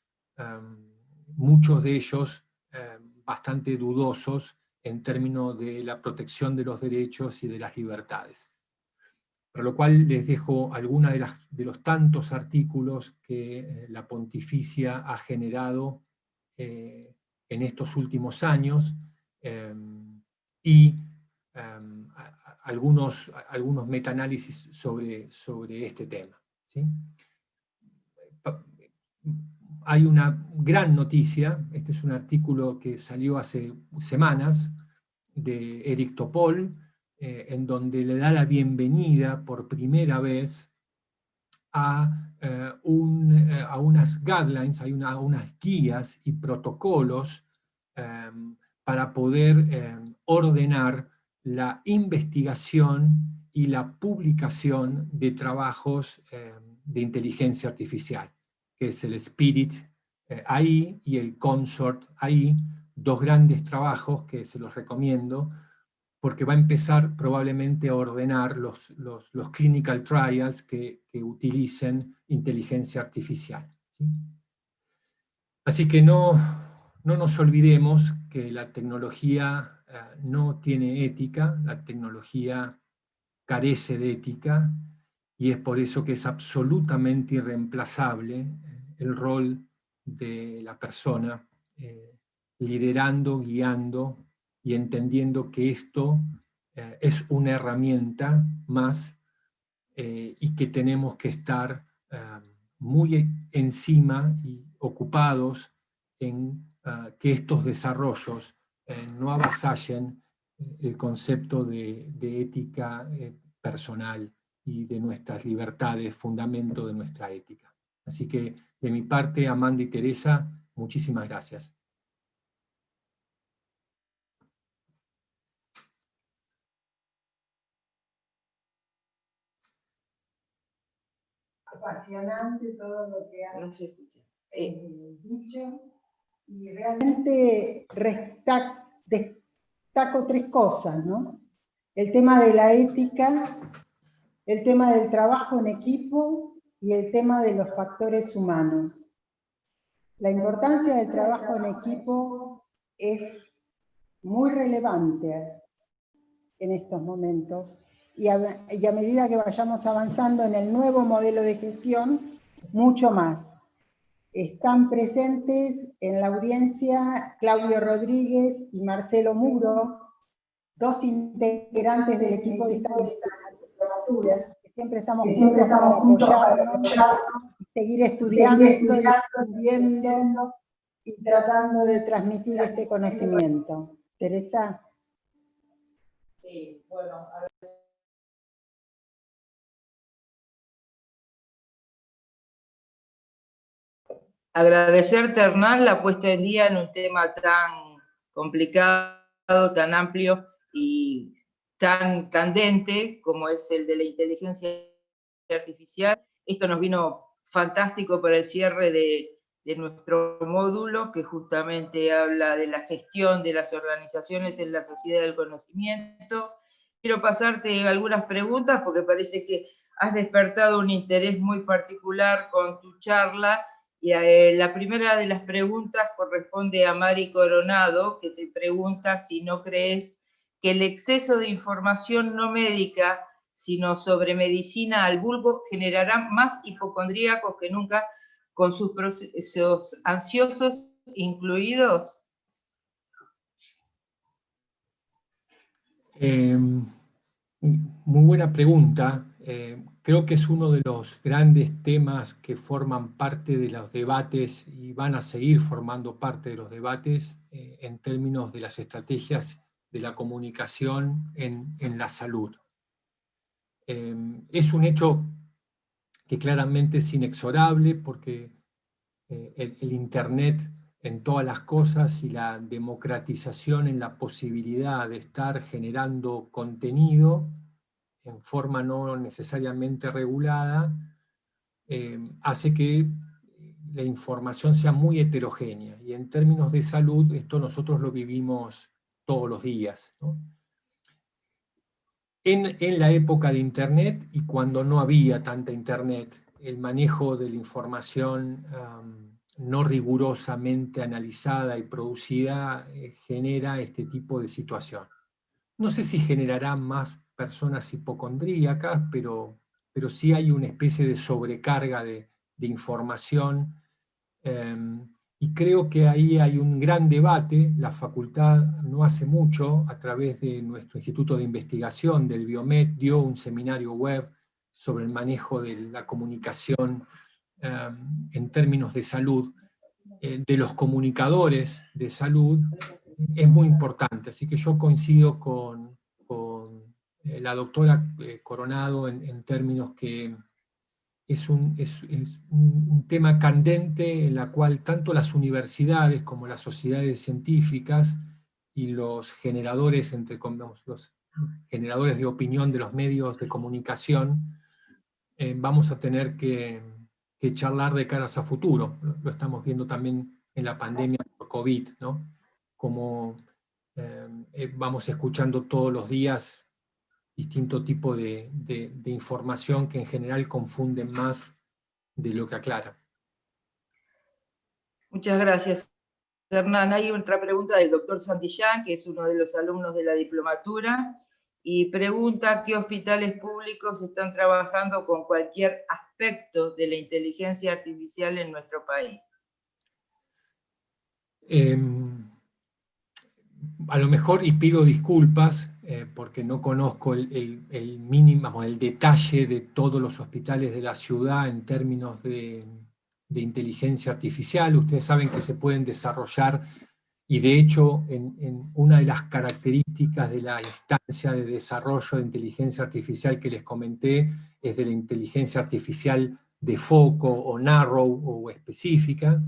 muchos de ellos bastante dudosos en términos de la protección de los derechos y de las libertades. Por lo cual les dejo algunos de los tantos artículos que la Pontificia ha generado en estos últimos años y algunos metaanálisis sobre este tema. ¿Sí? Hay una gran noticia, este es un artículo que salió hace semanas, de Eric Topol, en donde le da la bienvenida por primera vez a unas guidelines, a unas guías y protocolos para poder ordenar la investigación y la publicación de trabajos de inteligencia artificial, que es el Spirit AI y el Consort AI, dos grandes trabajos que se los recomiendo, porque va a empezar probablemente a ordenar los clinical trials que utilicen inteligencia artificial. ¿Sí? Así que no nos olvidemos que la tecnología no tiene ética, la tecnología carece de ética, y es por eso que es absolutamente irreemplazable el rol de la persona liderando, guiando y entendiendo que esto es una herramienta más y que tenemos que estar muy encima y ocupados en que estos desarrollos no avasallen el concepto de ética personal y de nuestras libertades, fundamento de nuestra ética. Así que, de mi parte, Amanda y Teresa, muchísimas gracias. Apasionante todo lo que han dicho, y realmente destaco tres cosas, ¿no? El tema de la ética, el tema del trabajo en equipo y el tema de los factores humanos. La importancia del trabajo en equipo es muy relevante en estos momentos, y a medida que vayamos avanzando en el nuevo modelo de gestión, mucho más. Están presentes en la audiencia Claudio Rodríguez y Marcelo Muro, dos integrantes del equipo de esta diplomatura, que siempre estamos juntos para apoyarnos y seguir estudiando y aprendiendo y tratando de transmitir este conocimiento. Teresa. Sí, bueno, agradecerte, Hernán, la puesta en día en un tema tan complicado, tan amplio y tan candente como es el de la inteligencia artificial. Esto nos vino fantástico para el cierre de nuestro módulo, que justamente habla de la gestión de las organizaciones en la sociedad del conocimiento. Quiero pasarte algunas preguntas porque parece que has despertado un interés muy particular con tu charla. Y la primera de las preguntas corresponde a Mari Coronado, que te pregunta si no crees que el exceso de información no médica, sino sobre medicina al vulgo, generará más hipocondríacos que nunca, con sus procesos ansiosos incluidos. Muy buena pregunta. Creo que es uno de los grandes temas que forman parte de los debates y van a seguir formando parte de los debates en términos de las estrategias de la comunicación en la salud. Es un hecho que claramente es inexorable porque el Internet en todas las cosas y la democratización en la posibilidad de estar generando contenido en forma no necesariamente regulada, hace que la información sea muy heterogénea, y en términos de salud esto nosotros lo vivimos todos los días, ¿no? En la época de Internet, y cuando no había tanta Internet, el manejo de la información no rigurosamente analizada y producida genera este tipo de situación. No sé si generará más personas hipocondríacas, pero sí hay una especie de sobrecarga de información, y creo que ahí hay un gran debate. La facultad no hace mucho, a través de nuestro Instituto de Investigación del Biomed, dio un seminario web sobre el manejo de la comunicación en términos de salud, de los comunicadores de salud. Es muy importante, así que yo coincido con la doctora Coronado en términos que es un tema candente en la cual tanto las universidades como las sociedades científicas y los generadores, los generadores de opinión de los medios de comunicación, vamos a tener que charlar de caras a futuro. Lo estamos viendo también en la pandemia por COVID, ¿no? Como vamos escuchando todos los días distinto tipo de información que en general confunden más de lo que aclara. Muchas gracias, Hernán. Hay otra pregunta del doctor Santillán, que es uno de los alumnos de la diplomatura, y pregunta qué hospitales públicos están trabajando con cualquier aspecto de la inteligencia artificial en nuestro país. A lo mejor, y pido disculpas, porque no conozco el mínimo, el detalle de todos los hospitales de la ciudad en términos de inteligencia artificial. Ustedes saben que se pueden desarrollar, y de hecho en una de las características de la instancia de desarrollo de inteligencia artificial que les comenté, es de la inteligencia artificial de foco o narrow o específica.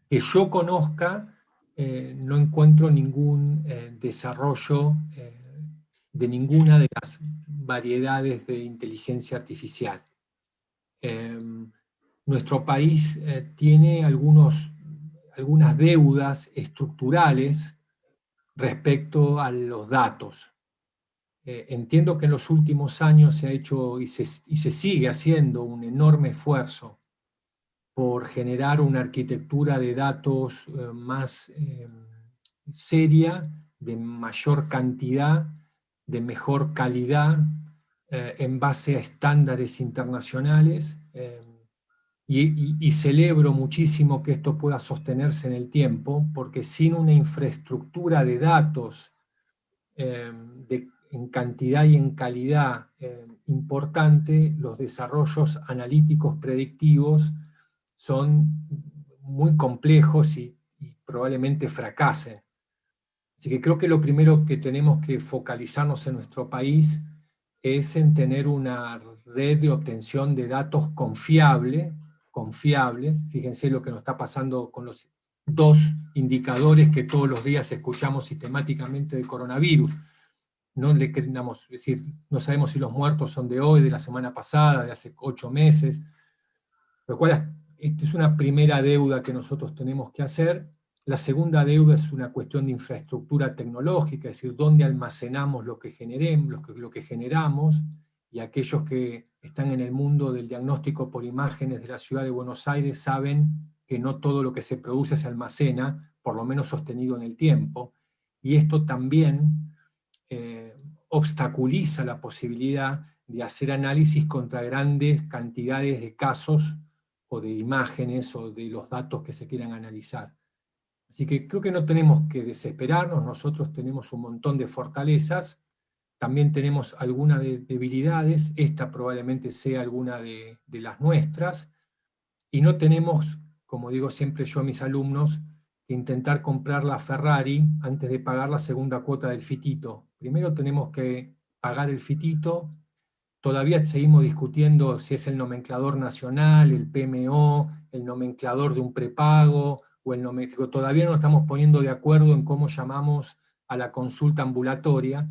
Que yo conozca, no encuentro ningún desarrollo de ninguna de las variedades de inteligencia artificial. Nuestro país tiene algunas deudas estructurales respecto a los datos. Entiendo que en los últimos años se ha hecho y se sigue haciendo un enorme esfuerzo por generar una arquitectura de datos más seria, de mayor cantidad, de mejor calidad, en base a estándares internacionales, y celebro muchísimo que esto pueda sostenerse en el tiempo, porque sin una infraestructura de datos en cantidad y en calidad importante, los desarrollos analíticos predictivos son muy complejos y probablemente fracasen. Así que creo que lo primero que tenemos que focalizarnos en nuestro país es en tener una red de obtención de datos confiables. Fíjense lo que nos está pasando con los dos indicadores que todos los días escuchamos sistemáticamente del coronavirus. No le queremos decir, no sabemos si los muertos son de hoy, de la semana pasada, de hace 8 meses, lo cual esta es una primera deuda que nosotros tenemos que hacer. La segunda deuda es una cuestión de infraestructura tecnológica, es decir, dónde almacenamos lo que generamos, y aquellos que están en el mundo del diagnóstico por imágenes de la ciudad de Buenos Aires saben que no todo lo que se produce se almacena, por lo menos sostenido en el tiempo, y esto también obstaculiza la posibilidad de hacer análisis contra grandes cantidades de casos o de imágenes o de los datos que se quieran analizar. Así que creo que no tenemos que desesperarnos. Nosotros tenemos un montón de fortalezas, también tenemos algunas debilidades, esta probablemente sea alguna de las nuestras, y no tenemos, como digo siempre yo a mis alumnos, que intentar comprar la Ferrari antes de pagar la segunda cuota del fitito. Primero tenemos que pagar el fitito. Todavía seguimos discutiendo si es el nomenclador nacional, el PMO, el nomenclador de un prepago, o todavía no estamos poniendo de acuerdo en cómo llamamos a la consulta ambulatoria,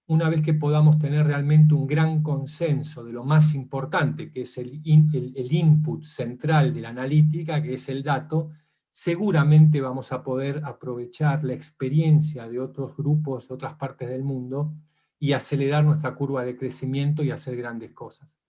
una vez que podamos tener realmente un gran consenso de lo más importante, que es el input central de la analítica, que es el dato, seguramente vamos a poder aprovechar la experiencia de otros grupos de otras partes del mundo y acelerar nuestra curva de crecimiento y hacer grandes cosas.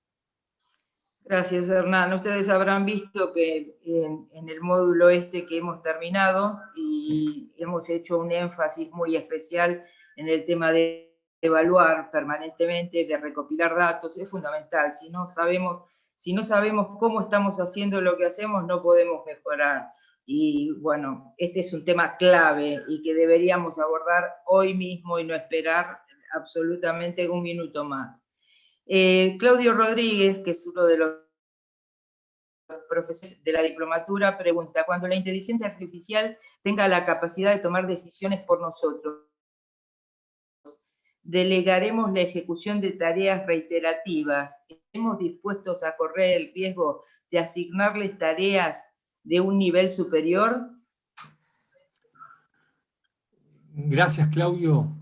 Gracias, Hernán. Ustedes habrán visto que en el módulo que hemos terminado y hemos hecho un énfasis muy especial en el tema de evaluar permanentemente, de recopilar datos, es fundamental. Si no sabemos cómo estamos haciendo lo que hacemos, no podemos mejorar. Y bueno, este es un tema clave y que deberíamos abordar hoy mismo y no esperar absolutamente un minuto más. Claudio Rodríguez, que es uno de los profesores de la diplomatura, pregunta: cuando la inteligencia artificial tenga la capacidad de tomar decisiones por nosotros, ¿delegaremos la ejecución de tareas reiterativas? ¿Estamos dispuestos a correr el riesgo de asignarles tareas de un nivel superior? Gracias, Claudio.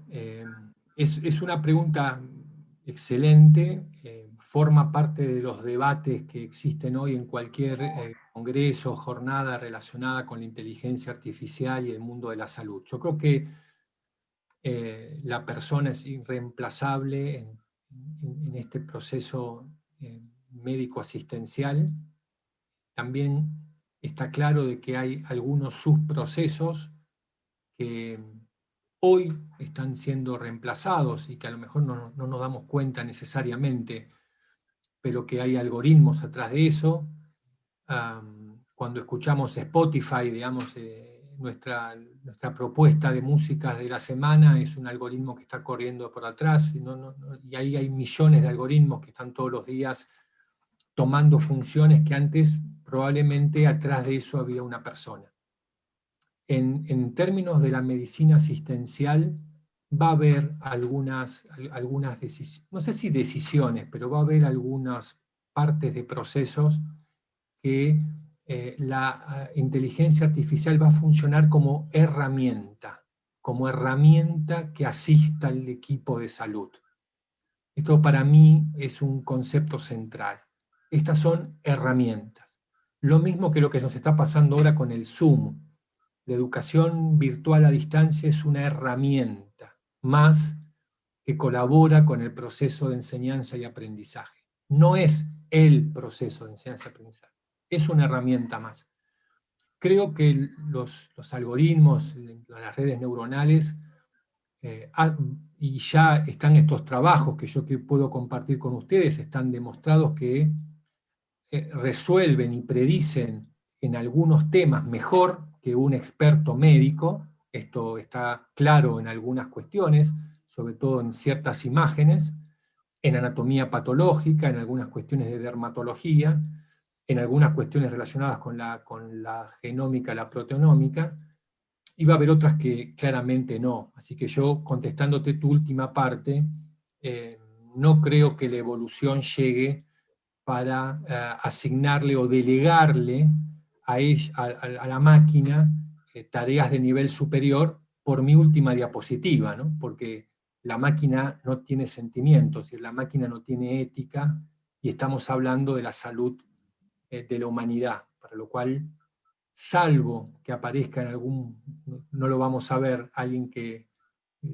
Es una pregunta excelente, forma parte de los debates que existen hoy en cualquier congreso o jornada relacionada con la inteligencia artificial y el mundo de la salud. Yo creo que la persona es irreemplazable en este proceso médico-asistencial. También está claro de que hay algunos subprocesos que hoy están siendo reemplazados y que a lo mejor no nos damos cuenta necesariamente, pero que hay algoritmos atrás de eso. Cuando escuchamos Spotify, digamos, nuestra propuesta de músicas de la semana es un algoritmo que está corriendo por atrás, y ahí hay millones de algoritmos que están todos los días tomando funciones que antes probablemente atrás de eso había una persona. En términos de la medicina asistencial, va a haber algunas decisiones, no sé si decisiones, pero va a haber algunas partes de procesos que la inteligencia artificial va a funcionar como herramienta que asista al equipo de salud. Esto para mí es un concepto central. Estas son herramientas. Lo mismo que lo que nos está pasando ahora con el Zoom. La educación virtual a distancia es una herramienta más que colabora con el proceso de enseñanza y aprendizaje. No es el proceso de enseñanza y aprendizaje, es una herramienta más. Creo que los algoritmos, las redes neuronales, y ya están estos trabajos que yo puedo compartir con ustedes, están demostrados que resuelven y predicen en algunos temas mejor que un experto médico. Esto está claro en algunas cuestiones, sobre todo en ciertas imágenes, en anatomía patológica, en algunas cuestiones de dermatología, en algunas cuestiones relacionadas con la genómica, la proteonómica, y va a haber otras que claramente no. Así que yo, contestándote tu última parte, no creo que la evolución llegue para asignarle o delegarle a la máquina tareas de nivel superior por mi última diapositiva, ¿no? Porque la máquina no tiene sentimientos, la máquina no tiene ética, y estamos hablando de la salud de la humanidad, para lo cual, salvo que aparezca en no lo vamos a ver, alguien que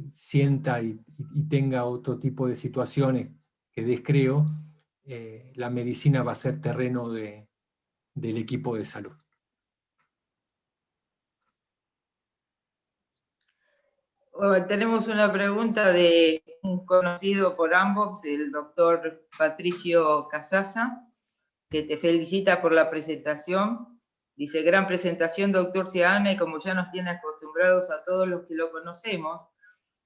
sienta y tenga otro tipo de situaciones que descreo, la medicina va a ser terreno del equipo de salud. Bueno, tenemos una pregunta de un conocido por ambos, el doctor Patricio Casasa, que te felicita por la presentación. Dice: gran presentación, doctor Seana, y como ya nos tiene acostumbrados a todos los que lo conocemos.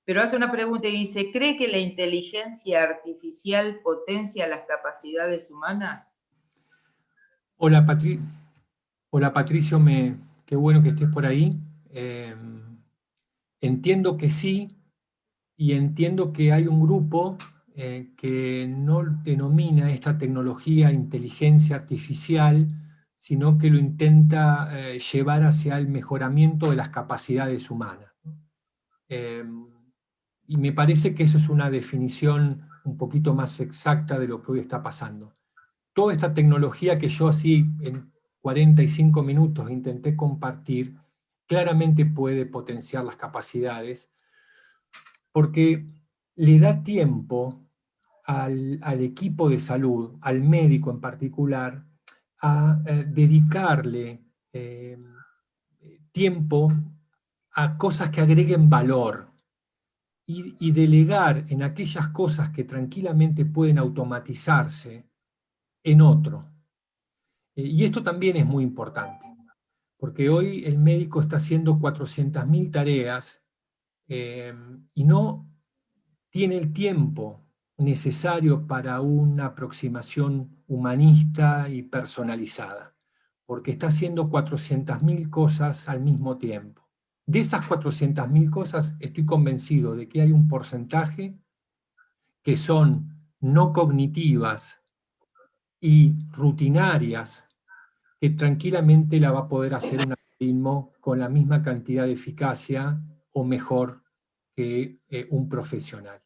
Pero hace una pregunta y dice: ¿cree que la inteligencia artificial potencia las capacidades humanas? Hola, Patricio, qué bueno que estés por ahí. Entiendo que sí, y entiendo que hay un grupo que no denomina esta tecnología inteligencia artificial, sino que lo intenta llevar hacia el mejoramiento de las capacidades humanas. Y me parece que eso es una definición un poquito más exacta de lo que hoy está pasando. Toda esta tecnología que yo así en 45 minutos intenté compartir, claramente puede potenciar las capacidades, porque le da tiempo al equipo de salud, al médico en particular, a dedicarle tiempo a cosas que agreguen valor y delegar en aquellas cosas que tranquilamente pueden automatizarse en otro. Y esto también es muy importante, porque hoy el médico está haciendo 400.000 tareas y no tiene el tiempo necesario para una aproximación humanista y personalizada, porque está haciendo 400.000 cosas al mismo tiempo. De esas 400.000 cosas, estoy convencido de que hay un porcentaje que son no cognitivas y rutinarias, que tranquilamente la va a poder hacer un algoritmo con la misma cantidad de eficacia o mejor que un profesional.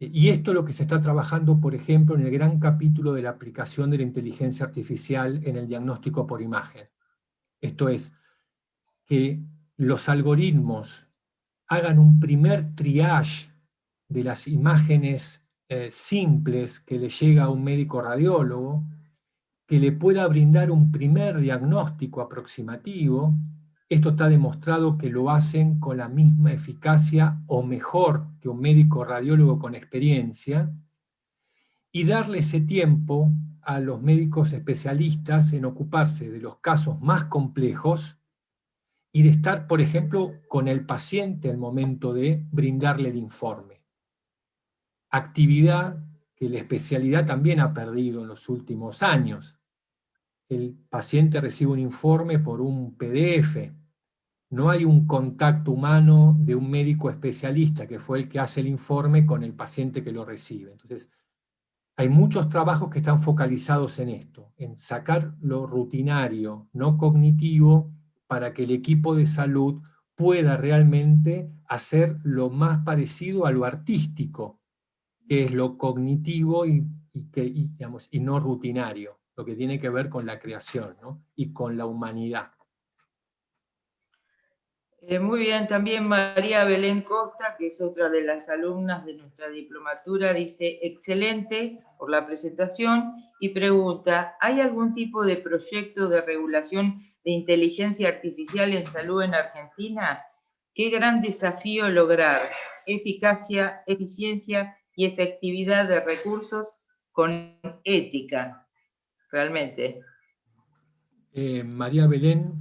Y esto es lo que se está trabajando, por ejemplo, en el gran capítulo de la aplicación de la inteligencia artificial en el diagnóstico por imagen. Esto es, que los algoritmos hagan un primer triage de las imágenes simples que le llega a un médico radiólogo, que le pueda brindar un primer diagnóstico aproximativo. Esto está demostrado que lo hacen con la misma eficacia o mejor que un médico radiólogo con experiencia, y darle ese tiempo a los médicos especialistas en ocuparse de los casos más complejos y de estar, por ejemplo, con el paciente al momento de brindarle el informe. Actividad que la especialidad también ha perdido en los últimos años. El paciente recibe un informe por un PDF. No hay un contacto humano de un médico especialista que fue el que hace el informe con el paciente que lo recibe. Entonces, hay muchos trabajos que están focalizados en esto, en sacar lo rutinario, no cognitivo, para que el equipo de salud pueda realmente hacer lo más parecido a lo artístico, que es lo cognitivo y no rutinario, lo que tiene que ver con la creación, ¿no? Y con la humanidad. Muy bien, también María Belén Costa, que es otra de las alumnas de nuestra diplomatura, dice, excelente por la presentación, y pregunta, ¿hay algún tipo de proyecto de regulación de inteligencia artificial en salud en Argentina? Qué gran desafío lograr eficacia, eficiencia y efectividad de recursos con ética, realmente. María Belén,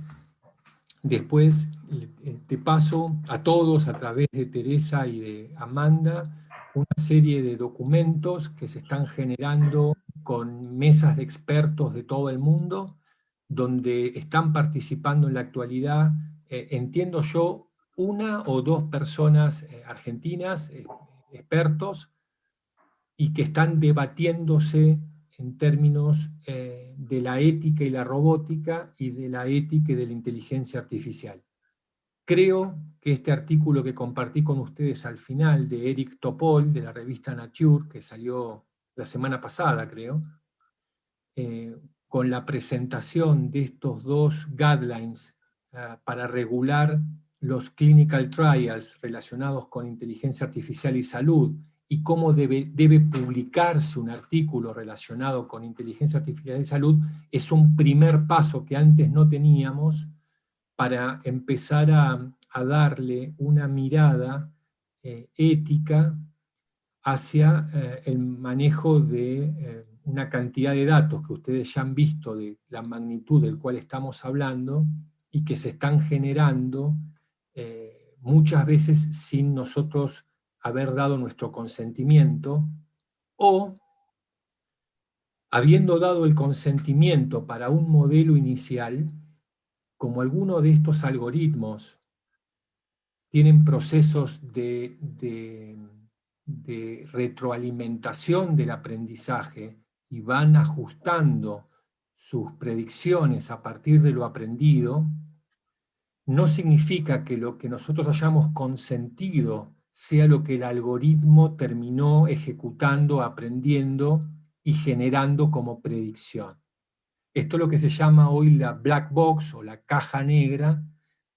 después te paso a todos, a través de Teresa y de Amanda, una serie de documentos que se están generando con mesas de expertos de todo el mundo, donde están participando en la actualidad, entiendo yo, una o dos personas argentinas, expertos, y que están debatiéndose en términos de la ética y la robótica y de la ética y de la inteligencia artificial. Creo que este artículo que compartí con ustedes al final de Eric Topol, de la revista Nature, que salió la semana pasada, creo, con la presentación de estos dos guidelines para regular los clinical trials relacionados con inteligencia artificial y salud, y cómo debe publicarse un artículo relacionado con inteligencia artificial y salud, es un primer paso que antes no teníamos para empezar a darle una mirada ética hacia el manejo de una cantidad de datos que ustedes ya han visto de la magnitud del cual estamos hablando y que se están generando muchas veces sin nosotros haber dado nuestro consentimiento, o habiendo dado el consentimiento para un modelo inicial, como alguno de estos algoritmos tienen procesos de retroalimentación del aprendizaje y van ajustando sus predicciones a partir de lo aprendido, no significa que lo que nosotros hayamos consentido sea lo que el algoritmo terminó ejecutando, aprendiendo y generando como predicción. Esto es lo que se llama hoy la black box o la caja negra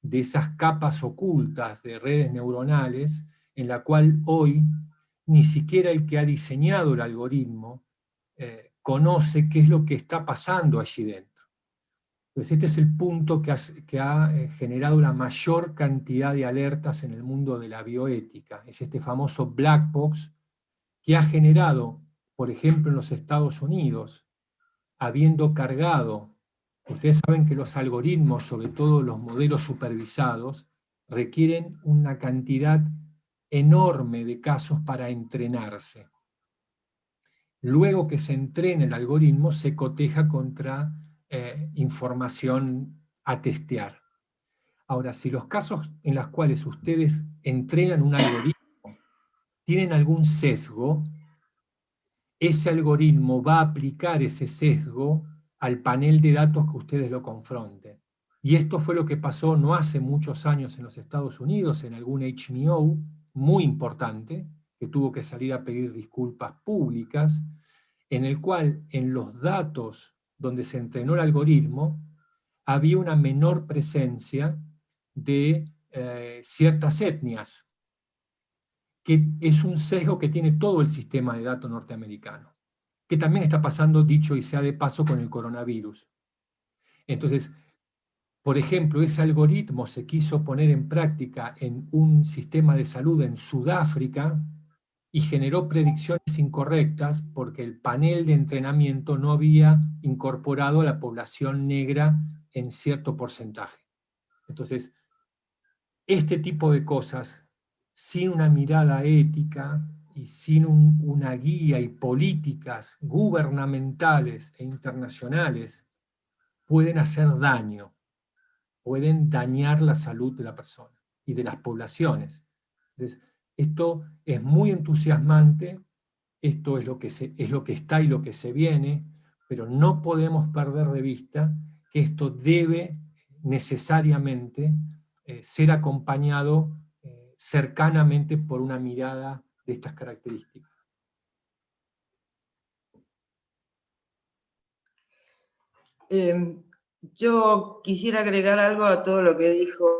de esas capas ocultas de redes neuronales, en la cual hoy ni siquiera el que ha diseñado el algoritmo conoce qué es lo que está pasando allí dentro. Entonces este es el punto que ha generado la mayor cantidad de alertas en el mundo de la bioética. Es este famoso black box que ha generado, por ejemplo en los Estados Unidos, habiendo cargado, ustedes saben que los algoritmos, sobre todo los modelos supervisados, requieren una cantidad enorme de casos para entrenarse. Luego que se entrena el algoritmo, se coteja contra información a testear. Ahora, si los casos en los cuales ustedes entrenan un algoritmo tienen algún sesgo, ese algoritmo va a aplicar ese sesgo al panel de datos que ustedes lo confronten. Y esto fue lo que pasó no hace muchos años en los Estados Unidos, en algún HMO muy importante, que tuvo que salir a pedir disculpas públicas, en el cual en los datos donde se entrenó el algoritmo había una menor presencia de ciertas etnias, que es un sesgo que tiene todo el sistema de datos norteamericano, que también está pasando, dicho y sea de paso, con el coronavirus. Entonces, por ejemplo, ese algoritmo se quiso poner en práctica en un sistema de salud en Sudáfrica y generó predicciones incorrectas porque el panel de entrenamiento no había incorporado a la población negra en cierto porcentaje. Entonces, este tipo de cosas, sin una mirada ética y sin una guía y políticas gubernamentales e internacionales, pueden hacer daño, pueden dañar la salud de la persona y de las poblaciones. Entonces, esto es muy entusiasmante, esto es lo que está y lo que se viene, pero no podemos perder de vista que esto debe necesariamente ser acompañado cercanamente por una mirada de estas características. Yo quisiera agregar algo a todo lo que dijo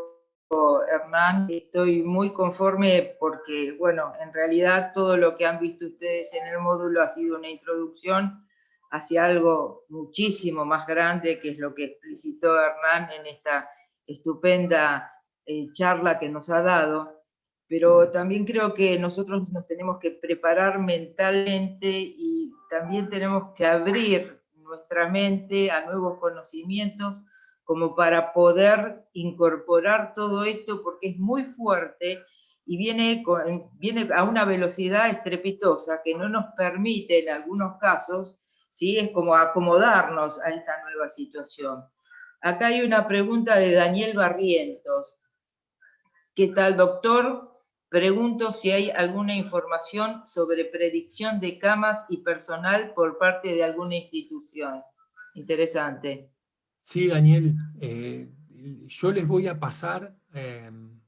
Hernán. Estoy muy conforme porque, bueno, en realidad todo lo que han visto ustedes en el módulo ha sido una introducción hacia algo muchísimo más grande, que es lo que explicitó Hernán en esta estupenda charla que nos ha dado. Pero también creo que nosotros nos tenemos que preparar mentalmente y también tenemos que abrir nuestra mente a nuevos conocimientos como para poder incorporar todo esto, porque es muy fuerte y viene a una velocidad estrepitosa que no nos permite en algunos casos, ¿sí? Es como acomodarnos a esta nueva situación. Acá hay una pregunta de Daniel Barrientos. ¿Qué tal, doctor? Pregunto si hay alguna información sobre predicción de camas y personal por parte de alguna institución. Interesante. Sí, Daniel, yo les voy a pasar,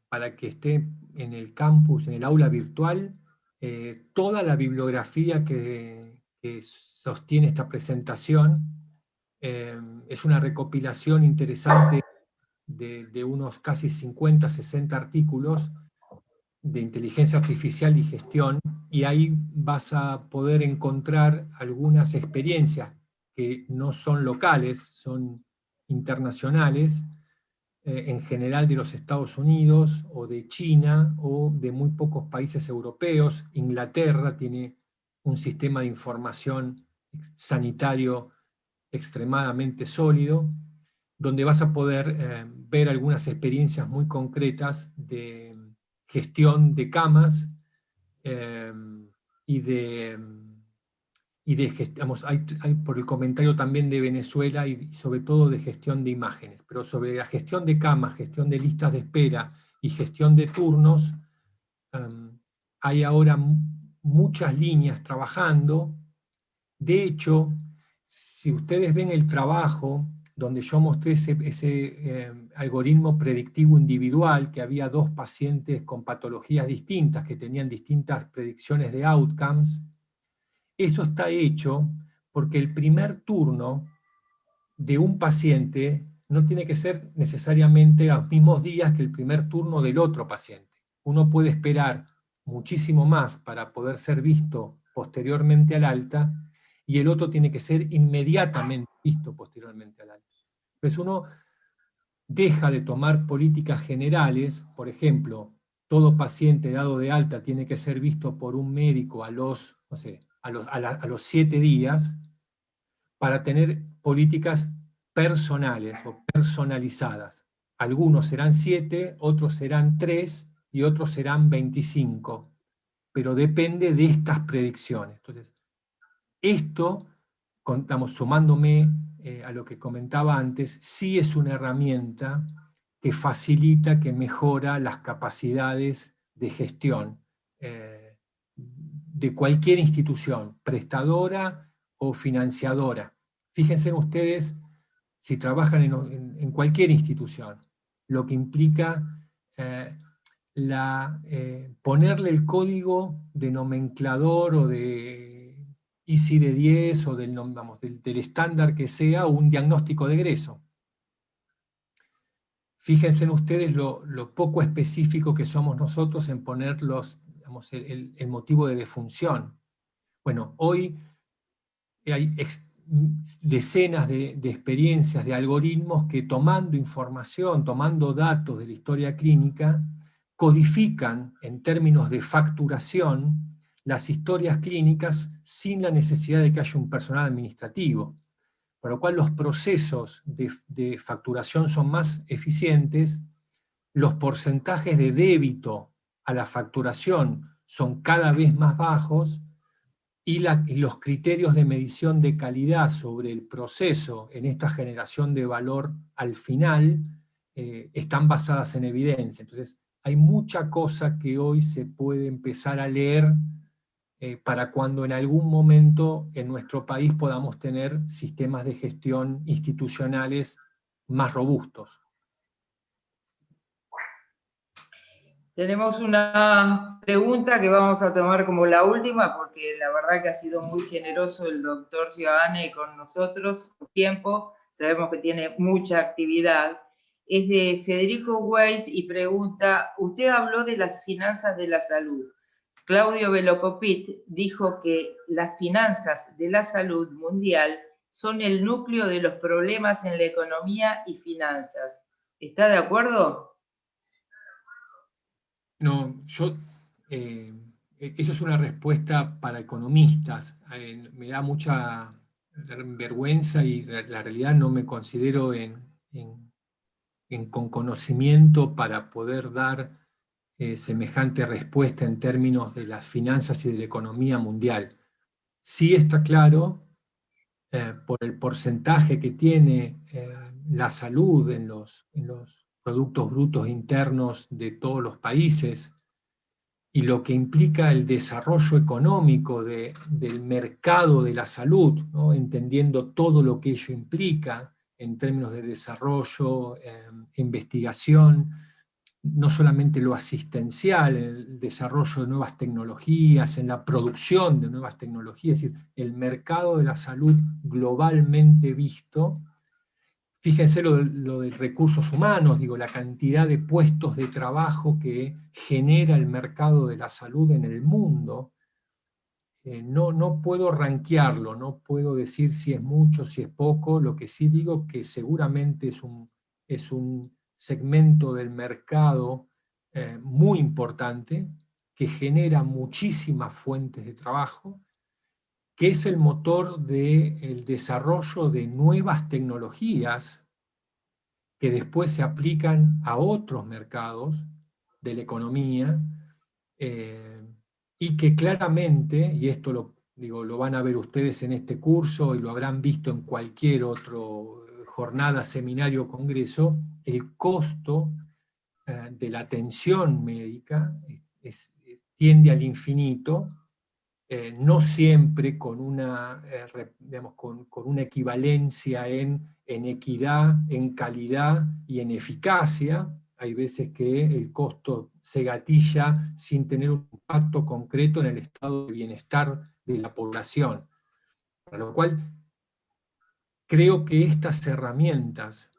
para que esté en el campus, en el aula virtual, toda la bibliografía que sostiene esta presentación. Es una recopilación interesante de unos casi 50, 60 artículos de inteligencia artificial y gestión, y ahí vas a poder encontrar algunas experiencias que no son locales, son internacionales, en general de los Estados Unidos o de China o de muy pocos países europeos. Inglaterra tiene un sistema de información sanitario extremadamente sólido, donde vas a poder ver algunas experiencias muy concretas de gestión de camas y de hay por el comentario también de Venezuela y sobre todo de gestión de imágenes, pero sobre la gestión de camas, gestión de listas de espera y gestión de turnos, hay ahora muchas líneas trabajando. De hecho, si ustedes ven el trabajo donde yo mostré ese algoritmo predictivo individual, que había 2 pacientes con patologías distintas, que tenían distintas predicciones de outcomes. Eso está hecho porque el primer turno de un paciente no tiene que ser necesariamente a los mismos días que el primer turno del otro paciente. Uno puede esperar muchísimo más para poder ser visto posteriormente al alta, y el otro tiene que ser inmediatamente visto posteriormente al alta. Entonces uno deja de tomar políticas generales, por ejemplo, todo paciente dado de alta tiene que ser visto por un médico a los 7 días, para tener políticas personales o personalizadas. Algunos serán 7, otros serán 3 y otros serán 25, pero depende de estas predicciones. Entonces, esto, sumándome a lo que comentaba antes, sí es una herramienta que facilita, que mejora las capacidades de gestión de cualquier institución, prestadora o financiadora. Fíjense ustedes, si trabajan en cualquier institución, lo que implica ponerle el código de nomenclador o de ICD-10 o del estándar que sea un diagnóstico de egreso. Fíjense ustedes lo poco específico que somos nosotros en poner el motivo de defunción. Bueno, hoy hay decenas de experiencias, de algoritmos que, tomando información, tomando datos de la historia clínica, codifican en términos de facturación las historias clínicas sin la necesidad de que haya un personal administrativo, por lo cual los procesos de facturación son más eficientes, los porcentajes de débito a la facturación son cada vez más bajos, y los criterios de medición de calidad sobre el proceso en esta generación de valor al final están basadas en evidencia. Entonces, hay mucha cosa que hoy se puede empezar a leer para cuando en algún momento en nuestro país podamos tener sistemas de gestión institucionales más robustos. Tenemos una pregunta que vamos a tomar como la última, porque la verdad que ha sido muy generoso el doctor Ciabane con nosotros por tiempo, sabemos que tiene mucha actividad. Es de Federico Weiss y pregunta, usted habló de las finanzas de la salud. Claudio Velocopit dijo que las finanzas de la salud mundial son el núcleo de los problemas en la economía y finanzas. ¿Está de acuerdo? No, eso es una respuesta para economistas. Me da mucha vergüenza y la realidad no me considero con conocimiento para poder dar semejante respuesta en términos de las finanzas y de la economía mundial. Sí está claro, por el porcentaje que tiene la salud en los productos brutos internos de todos los países, y lo que implica el desarrollo económico del mercado de la salud, ¿no? Entendiendo todo lo que ello implica en términos de desarrollo, investigación, no solamente lo asistencial, el desarrollo de nuevas tecnologías, en la producción de nuevas tecnologías, es decir, el mercado de la salud globalmente visto. Fíjense lo de recursos humanos, digo, la cantidad de puestos de trabajo que genera el mercado de la salud en el mundo. No puedo rankearlo, no puedo decir si es mucho, si es poco, lo que sí digo que seguramente es un segmento del mercado muy importante, que genera muchísimas fuentes de trabajo, que es el motor del desarrollo de nuevas tecnologías que después se aplican a otros mercados de la economía, y que claramente, y esto lo van a ver ustedes en este curso y lo habrán visto en cualquier otro jornada, seminario o congreso, el costo de la atención médica tiende al infinito, no siempre con una, digamos, con una equivalencia en equidad, en calidad y en eficacia. Hay veces que el costo se gatilla sin tener un impacto concreto en el estado de bienestar de la población. Para lo cual, creo que estas herramientas,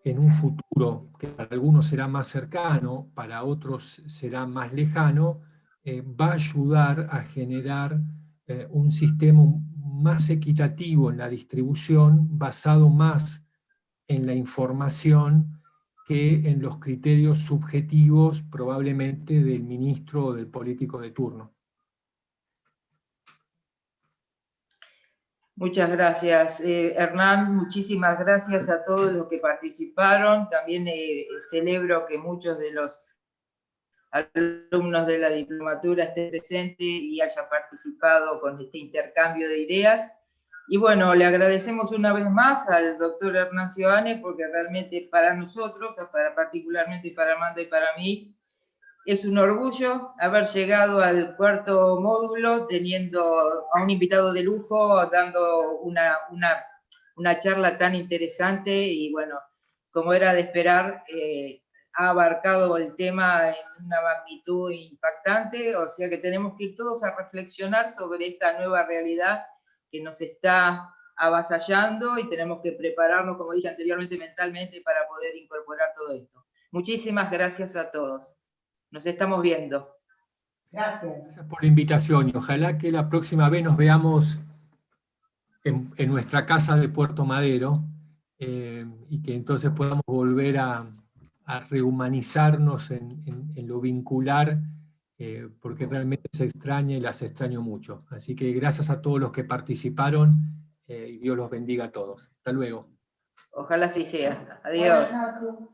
en un futuro que para algunos será más cercano, para otros será más lejano, va a ayudar a generar un sistema más equitativo en la distribución, basado más en la información que en los criterios subjetivos probablemente del ministro o del político de turno. Muchas gracias, Hernán. Muchísimas gracias a todos los que participaron. También celebro que muchos de los alumnos de la diplomatura estén presentes y hayan participado con este intercambio de ideas. Y bueno, le agradecemos una vez más al doctor Hernán Seoane, porque realmente para nosotros, particularmente para Amanda y para mí, es un orgullo haber llegado al cuarto módulo teniendo a un invitado de lujo, dando una charla tan interesante, y bueno, como era de esperar, ha abarcado el tema en una magnitud impactante, o sea que tenemos que ir todos a reflexionar sobre esta nueva realidad que nos está avasallando, y tenemos que prepararnos, como dije anteriormente, mentalmente para poder incorporar todo esto. Muchísimas gracias a todos. Nos estamos viendo. Gracias. Gracias por la invitación y ojalá que la próxima vez nos veamos en nuestra casa de Puerto Madero, y que entonces podamos volver a rehumanizarnos en lo vincular, porque realmente se extraña y las extraño mucho. Así que gracias a todos los que participaron, y Dios los bendiga a todos. Hasta luego. Ojalá así sea. Adiós. Buenas noches.